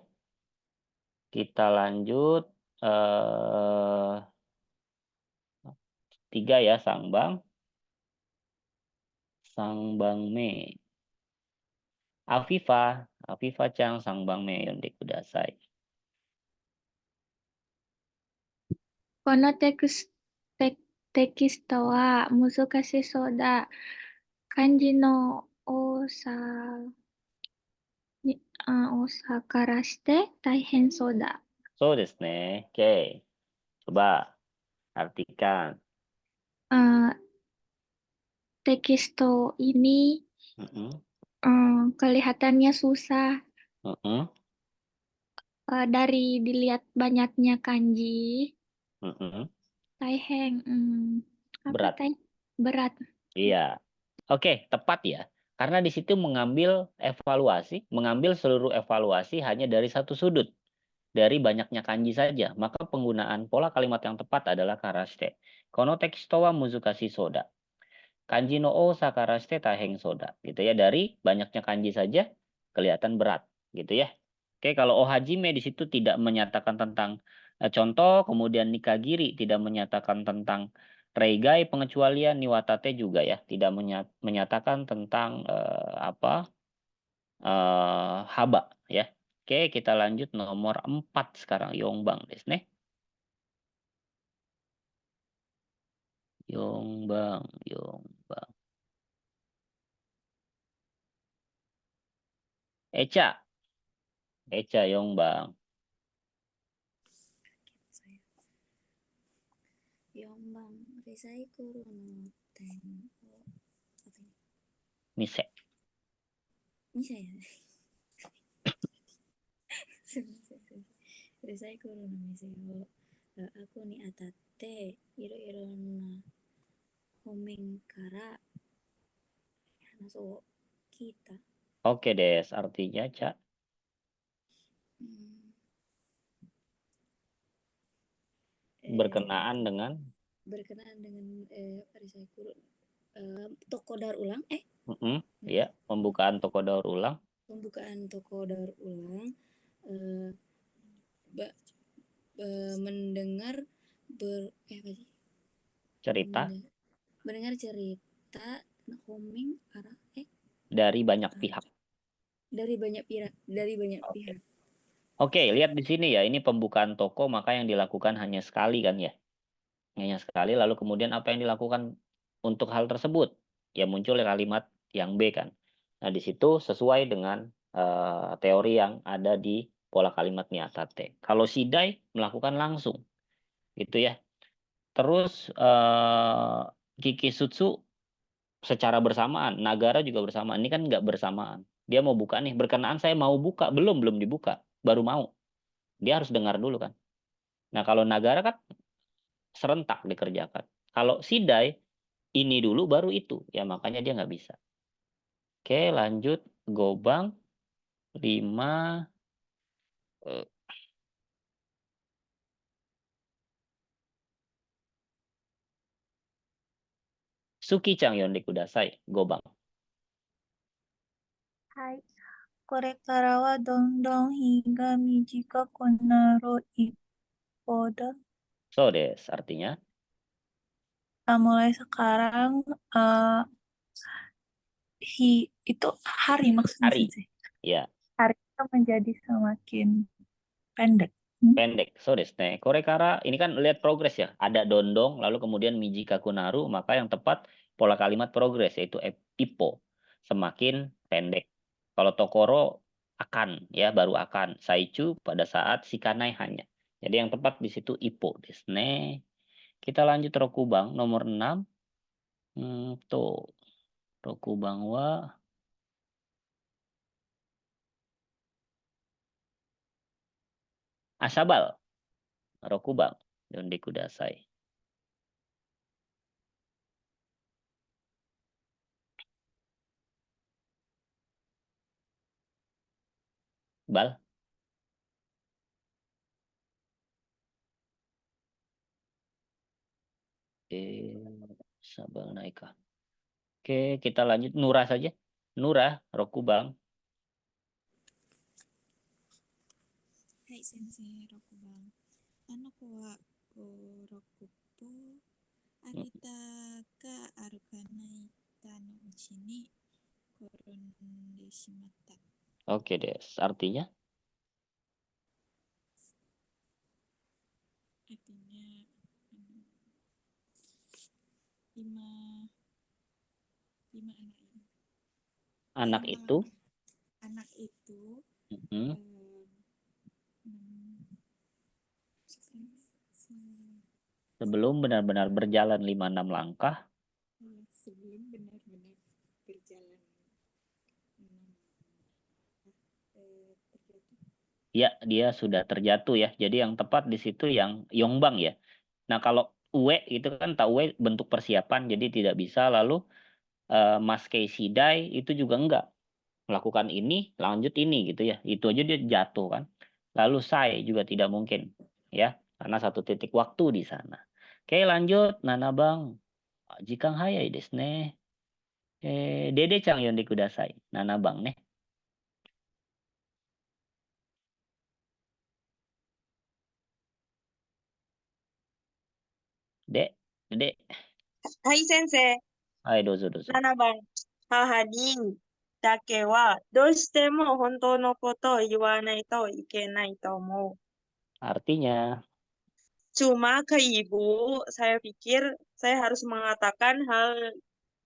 Kita lanjut 3 ya, sangbang. Sangbangme. Afifa-chan sangbangme yonde kudasai. このテキストは難しそうだ。漢字の多さからして大変そうだ。そうですね。Oke. Coba artikan. Tekisto ini kelihatannya susah. Dari dilihat banyaknya kanji. Taiheng. Berat. Berat. Iya. Oke, tepat ya. Karena di situ mengambil seluruh evaluasi hanya dari satu sudut. Dari banyaknya kanji saja. Maka penggunaan pola kalimat yang tepat adalah karashite. Kono teksto wa muzukashi soda. Kanji no o sakarashite taiheng soda. Gitu ya. Dari banyaknya kanji saja kelihatan berat. Gitu ya. Oke, kalau ohajime di situ tidak menyatakan tentang contoh, kemudian nikagiri tidak menyatakan tentang reigai pengecualian, niwatate juga ya tidak menyatakan tentang haba ya. Oke, kita lanjut nomor 4 sekarang yongbang desu ne. Yongbang. Echa yongbang. 4番、リサイクルの点を、Mise. 店やね。すみません。リサイクルの店を開くにあたって、いろいろな方面から話を聞いた。 Oke des, artinya Ca. Berkenaan dengan recycle toko daur ulang ya, pembukaan toko daur ulang mendengar cerita homing dari banyak pihak. Oke, lihat di sini ya, ini pembukaan toko, maka yang dilakukan hanya sekali kan ya. Hanya sekali, lalu kemudian apa yang dilakukan untuk hal tersebut? Ya muncul kalimat yang B kan. Nah, di situ sesuai dengan teori yang ada di pola kalimat niatate. Kalau shidai melakukan langsung. Gitu ya. Terus kikisutsu secara bersamaan, nagara juga bersamaan. Ini kan nggak bersamaan. Dia mau buka nih, berkenaan saya mau buka, belum dibuka, baru mau. Dia harus dengar dulu kan. Nah, kalau nagara kan serentak dikerjakan. Kalau sidai, ini dulu baru itu. Ya makanya dia nggak bisa. Oke, lanjut. Gobang. 5. Suki-chan yonde kudasai. Gobang. はい。これからはどんどん日が短くなる一方だ。So des, artinya? Mulai sekarang itu hari maksudnya Hari. sih. Ya. Hari itu menjadi semakin pendek. Pendek. So des ne. Korekara ini kan lihat progres ya. Ada dondong lalu kemudian mijikaku naru, maka yang tepat pola kalimat progres yaitu ippo. Semakin pendek. Kalau tokoro akan ya, baru akan. Saichu pada saat shikanai hanya. Jadi yang tepat di situ ippo desu ne. Kita lanjut rokubang nomor 6. Tuh. Rokubang wa asabal. Rokubang. Yonde kudasai. Bal. Sabal naika. Oke, kita lanjut. Nura saja. Nura, Rokubang. はい、先生、6番。あの子は5、6歩歩いたが歩かないたのうちに転んでしまった。 Oke, Des. Artinya? Artinya lima anak ini. Anak Lima itu. langkah. Anak itu Mhm. Sebelum benar-benar berjalan 5-6 langkah. Sebelum benar-benar berjalan 6 terjatuh. Ya, dia sudah terjatuh ya. Jadi yang tepat di situ yang Yongbang ya. Nah, kalau Uwe itu kan tak Uwe bentuk persiapan jadi tidak bisa. Lalu Mas Keisidai itu juga enggak. Melakukan ini, lanjut ini gitu ya. Itu aja dia jatuh kan. Lalu Sai juga tidak mungkin ya. Karena satu titik waktu di sana. Oke, lanjut. Nanabang. Jikang hayai desu ne. Dede Chang yonde kudasai. Nanabang ne. Dek, Dek. はい、先生。 Hai, dozo, dozo. 7番、母にだけはどうしても本当のことを言わないといけないと思う。 Artinya, Cuma ke ibu, saya pikir saya harus mengatakan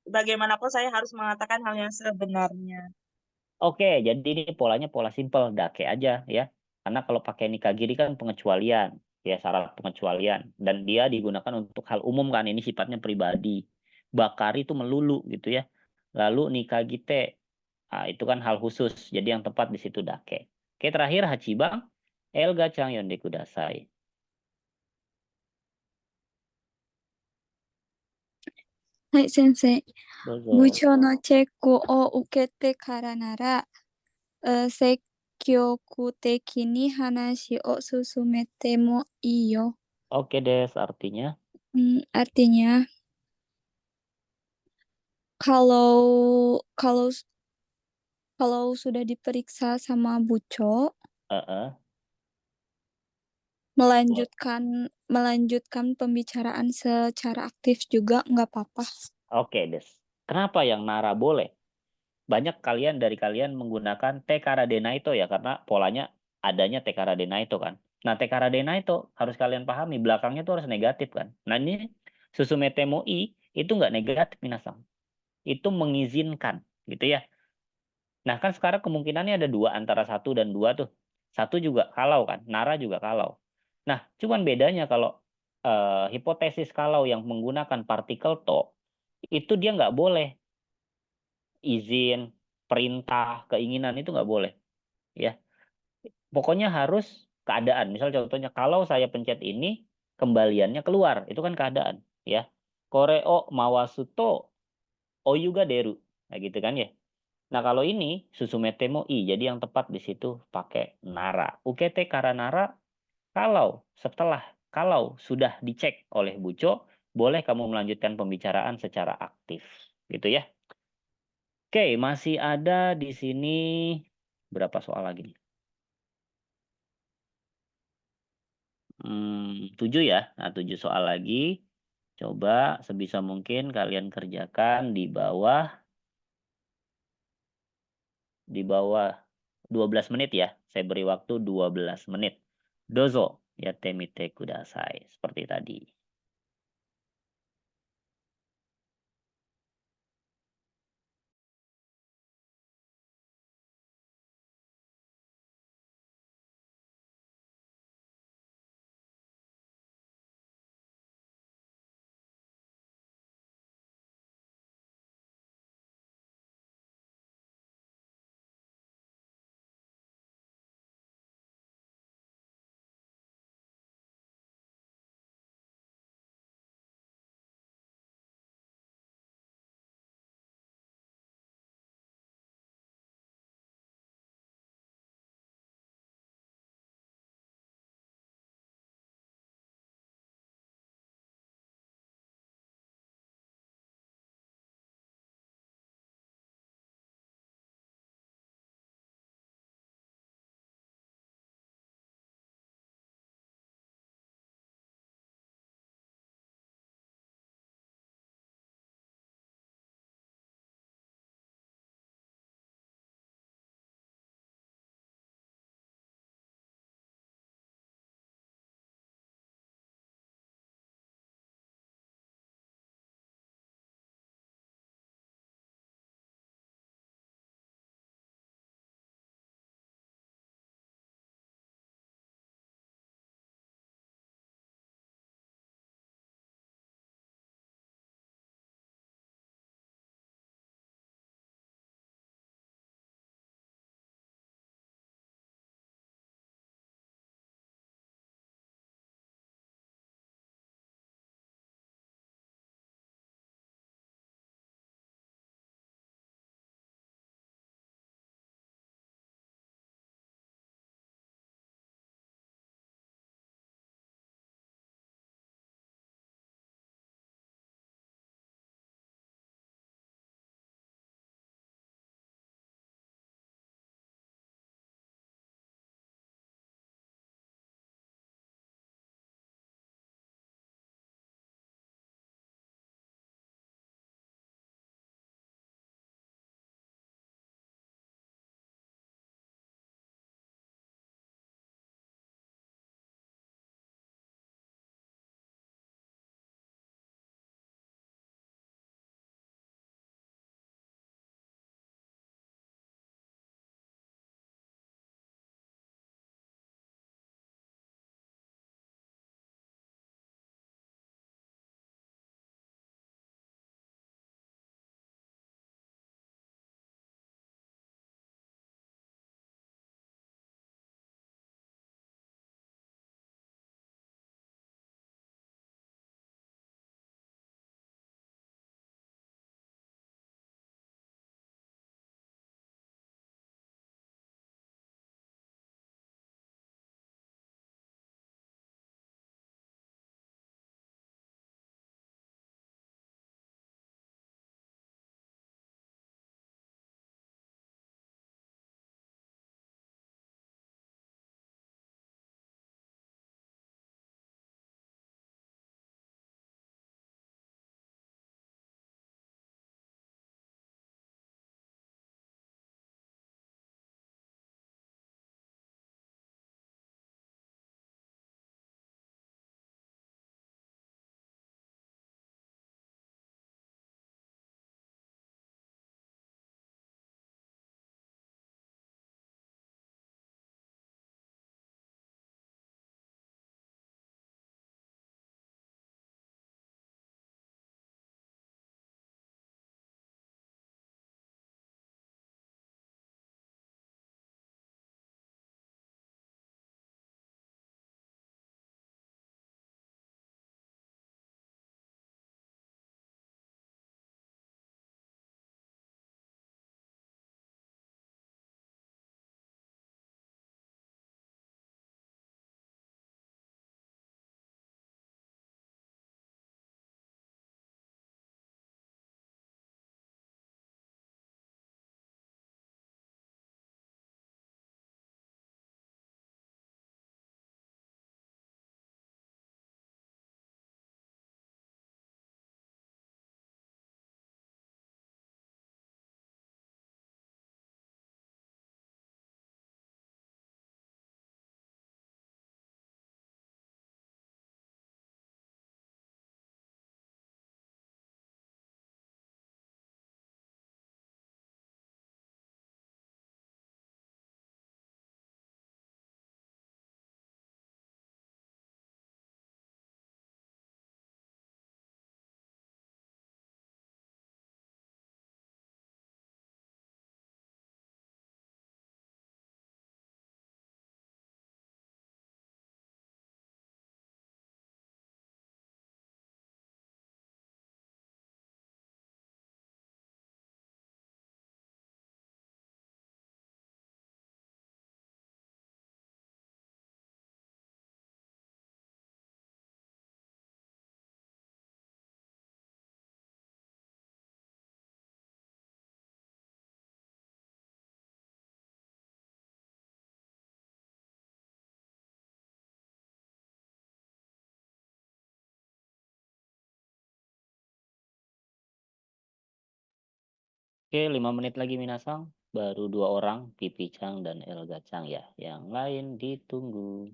bagaimanapun saya harus mengatakan hal yang sebenarnya. oke, jadi ini polanya pola simpel, dake aja ya. Karena kalau pakai nikagiri kan pengecualian, ya syarat pengecualian. Dan dia digunakan untuk hal umum kan, ini sifatnya pribadi. Bakari itu melulu gitu ya. Lalu nikagite, itu kan hal khusus. Jadi yang tepat di situ dake. Oke, terakhir Hachibang, Elga Chang yonde kudasai. はい、先生。部 Dozo. 長のチェックを受けてからなら、積極的に話を進めてもいいよ。 Oke, Des, artinya. Artinya, kalau sudah diperiksa sama Buco, melanjutkan pembicaraan secara aktif juga nggak apa-apa. Oke, Des. Kenapa yang Nara boleh? Banyak dari kalian menggunakan tekara denaito ya, karena polanya adanya tekara denaito kan. Nah, tekara denaito harus kalian pahami, belakangnya tuh harus negatif kan. Nah, ini susumete moi itu nggak negatif, minasang. Itu mengizinkan, gitu ya. Nah, kan sekarang kemungkinannya ada dua, antara 1 dan 2 tuh. 1 juga kalau kan, Nara juga kalau. Nah, cuman bedanya kalau hipotesis kalau yang menggunakan partikel to, itu dia nggak boleh izin, perintah, keinginan itu nggak boleh. Ya, pokoknya harus keadaan. Misal contohnya, kalau saya pencet ini, kembaliannya keluar. Itu kan keadaan. Ya, koreo mawasuto oyuga deru. Nah, gitu kan ya. Nah, kalau ini susumete mo i, jadi yang tepat di situ pakai nara. Ukete kara nara, kalau sudah dicek oleh Buco, boleh kamu melanjutkan pembicaraan secara aktif. Gitu ya. Oke, masih ada di sini berapa soal lagi nih? 7 ya. Nah, 7 soal lagi. Coba sebisa mungkin kalian kerjakan di bawah 12 menit ya. Saya beri waktu 12 menit. Dozo yatemite kudasai. Seperti tadi. Oke, 5 menit lagi Minasang. Baru 2 orang, Pipi Chang dan Elga Chang ya. Yang lain ditunggu.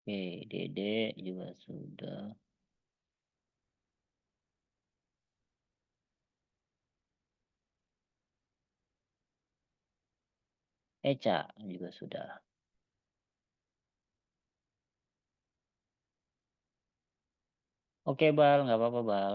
Oke, Dede juga sudah. Eca juga sudah. Oke, Bal, nggak apa-apa, Bal.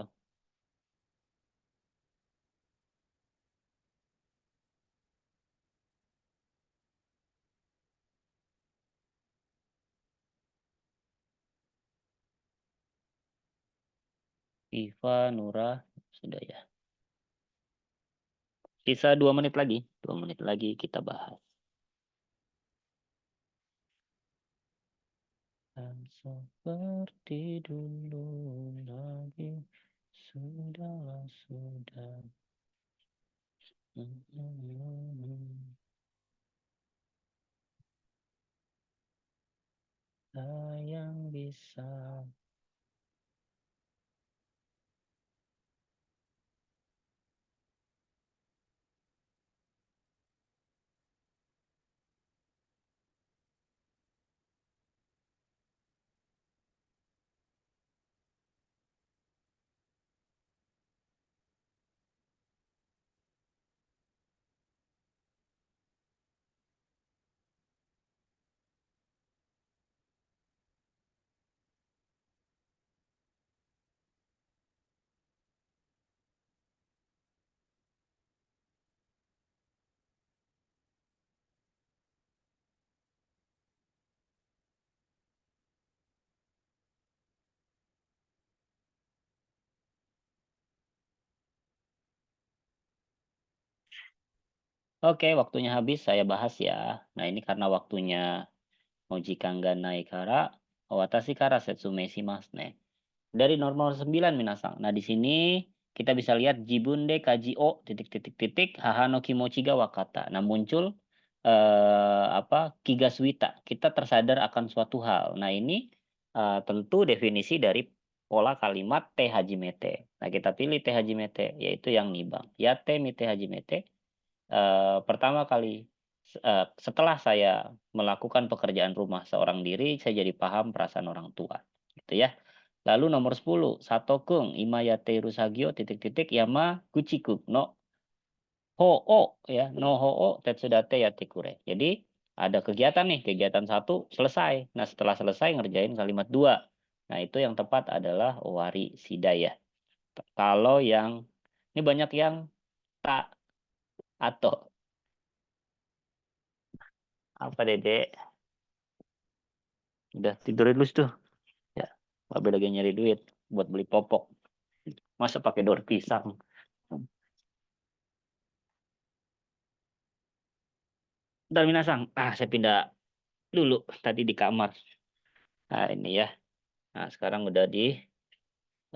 Iva, Nura, sudah ya. Sisa 2 menit lagi. 2 menit lagi kita bahas. Dan seperti dulu lagi, sudahlah, sudah. Sayang bisa. Oke, waktunya habis, saya bahas ya. Nah, ini karena waktunya Moji Kangga Naikara, Watashi kara setsume shimasu ne. dari nomor 9 minasang. Nah, di sini kita bisa lihat jibunde kaji o titik haha no kimochi ga wakata. Nah, muncul kigaswita. Kita tersadar akan suatu hal. Nah, ini tentu definisi dari pola kalimat te hajimete. Nah, kita pilih te hajimete, yaitu yang nibang. Yate mite hajimete. Pertama kali setelah saya melakukan pekerjaan rumah seorang diri, saya jadi paham perasaan orang tua. Gitu ya. Lalu nomor 10, satokung imayate rusagio yama kuchiku no hoo ya, no hoo tetsudate yatikure. Jadi ada kegiatan nih, kegiatan 1 selesai. Nah, setelah selesai ngerjain kalimat 2. Nah, itu yang tepat adalah owari shidai ya. Kalau yang ini banyak yang tak atau apa Dede? Udah tidurin dulu tuh. Ya, Babe lagi nyari duit buat beli popok. Masa pakai daun pisang? Bentar minasang. Saya pindah dulu tadi di kamar. Nah, ini ya. Nah, sekarang udah di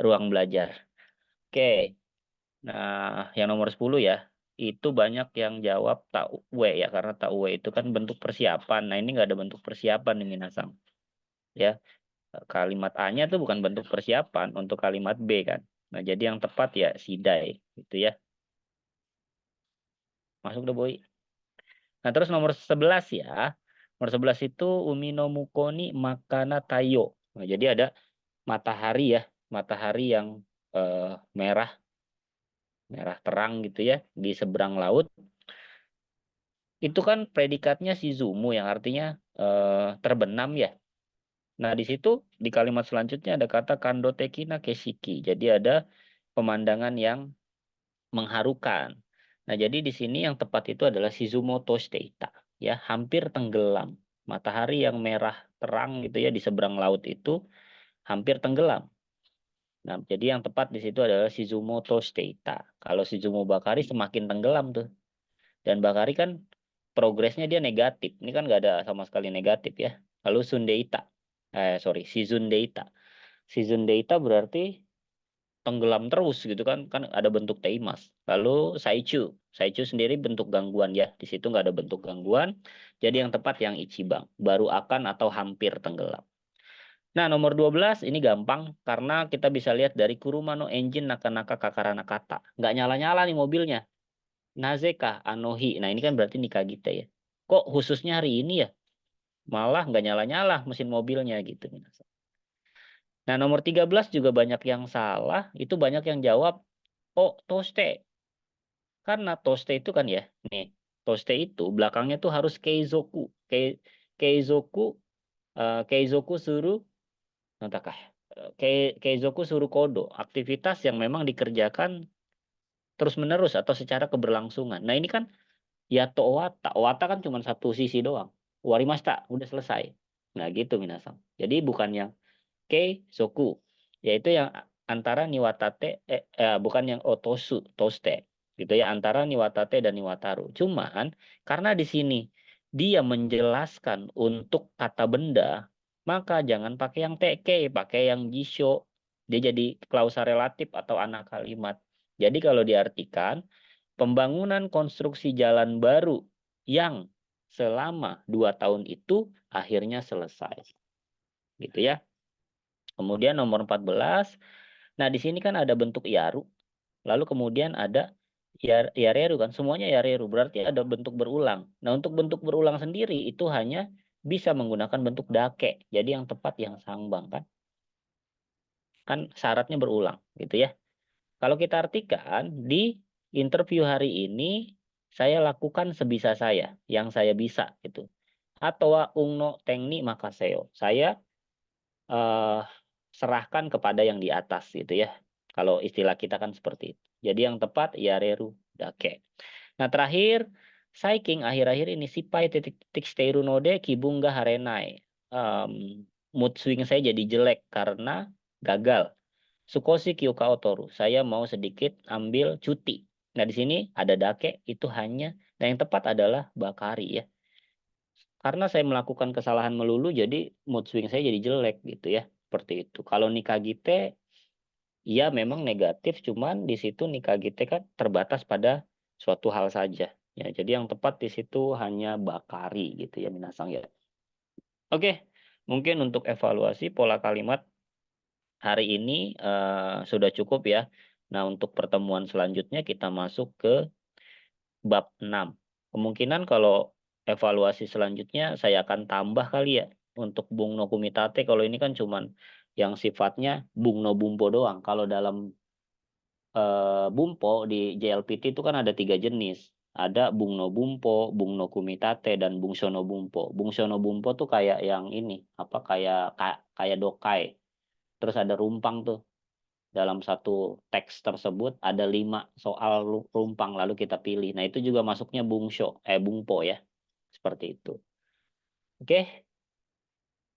ruang belajar. Oke. Nah, yang nomor 10 ya. Itu banyak yang jawab takwe ya, karena takwe itu kan bentuk persiapan. Nah, ini nggak ada bentuk persiapan nih minasang. Ya. Kalimat A-nya tuh bukan bentuk persiapan untuk kalimat B kan. Nah, jadi yang tepat ya sidai gitu ya. Masuk deh boy. Nah, terus nomor 11 ya. Nomor 11 itu umi no muko ni makana tayo. Nah, jadi ada matahari ya, matahari yang merah terang gitu ya di seberang laut. Itu kan predikatnya shizumu yang artinya terbenam ya. Nah, di situ di kalimat selanjutnya ada kata kandoteki na keshiki. Jadi ada pemandangan yang mengharukan. Nah, jadi di sini yang tepat itu adalah shizumo toshiteita, ya, hampir tenggelam. Matahari yang merah terang gitu ya di seberang laut itu hampir tenggelam. Nah, jadi yang tepat di situ adalah shizumo toshiteita. Kalau shizumo bakari semakin tenggelam tuh. Dan bakari kan progresnya dia negatif. Ini kan nggak ada sama sekali negatif ya. Lalu sundeita. Shizundeita. Shizundeita berarti tenggelam terus gitu kan ada bentuk teimas. Lalu saichu sendiri bentuk gangguan ya, di situ nggak ada bentuk gangguan, jadi yang tepat yang ichibang, baru akan atau hampir tenggelam. Nah, nomor 12 ini gampang karena kita bisa lihat dari kuruma no engine naka kakarana kata, nggak nyala nih mobilnya. Nazeka anohi, nah ini kan berarti nikagite ya, kok khususnya hari ini ya malah nggak nyala mesin mobilnya gitu. Nah, nomor 13 juga banyak yang salah, itu banyak yang jawab, oh, toste. Karena toste itu kan ya, nih, toste itu belakangnya tuh harus keizoku. Keizoku suruh, nantakah? Keizoku suruh kodo, aktivitas yang memang dikerjakan terus-menerus atau secara keberlangsungan. Nah, ini kan yato owata. Owata kan cuma satu sisi doang. Warimashita, udah selesai. Nah, gitu minasang. Jadi bukan yang keizoku, yaitu yang antara niwatate bukan yang otosu toste gitu ya, antara niwatate dan niwataru. Cuman karena di sini dia menjelaskan untuk kata benda, maka jangan pakai yang teke, pakai yang jisho. Dia jadi klausa relatif atau anak kalimat. Jadi kalau diartikan pembangunan konstruksi jalan baru yang selama 2 tahun itu akhirnya selesai. Gitu ya. Kemudian nomor 14. Nah, di sini kan ada bentuk yaru. Lalu kemudian ada yareru kan. Semuanya yareru. Berarti ada bentuk berulang. Nah, untuk bentuk berulang sendiri itu hanya bisa menggunakan bentuk dake. Jadi yang tepat yang sangbang kan. Kan syaratnya berulang gitu ya. Kalau kita artikan di interview hari ini saya lakukan sebisa saya. Yang saya bisa gitu. Atau ungno tengni makaseo. Saya serahkan kepada yang di atas gitu ya. Kalau istilah kita kan seperti itu. Jadi yang tepat yareru dake. Nah, terakhir saiking akhir-akhir ini sipai titik steiru node kibunga harenai. Mood swing saya jadi jelek karena gagal. Sukoshi kyuka otoru. Saya mau sedikit ambil cuti. Nah, di sini ada dake itu hanya, dan yang tepat adalah bakari ya. Karena saya melakukan kesalahan melulu, jadi mood swing saya jadi jelek gitu ya. Seperti itu. Kalau nikagite, Iya memang negatif, cuman di situ nikagete kan terbatas pada suatu hal saja. Ya, jadi yang tepat di situ hanya bakari gitu ya minasang ya. Oke, mungkin untuk evaluasi pola kalimat hari ini sudah cukup ya. Nah, untuk pertemuan selanjutnya kita masuk ke bab 6. Kemungkinan kalau evaluasi selanjutnya saya akan tambah kali ya untuk Bung no Kumitate, kalau ini kan cuman yang sifatnya Bung no Bumpo doang. Kalau dalam Bumpo di JLPT itu kan ada 3 jenis. Ada Bung no Bumpo, Bung no Kumitate, dan Bung Sono Bumpo. Bung Sono Bumpo tuh kayak yang ini, apa kayak dokai. Terus ada rumpang tuh. Dalam satu teks tersebut ada 5 soal rumpang lalu kita pilih. Nah, itu juga masuknya Bungpo ya. Seperti itu. Oke,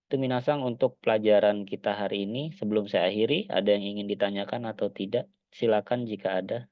itu minasang untuk pelajaran kita hari ini. Sebelum saya akhiri, ada yang ingin ditanyakan atau tidak? Silakan jika ada.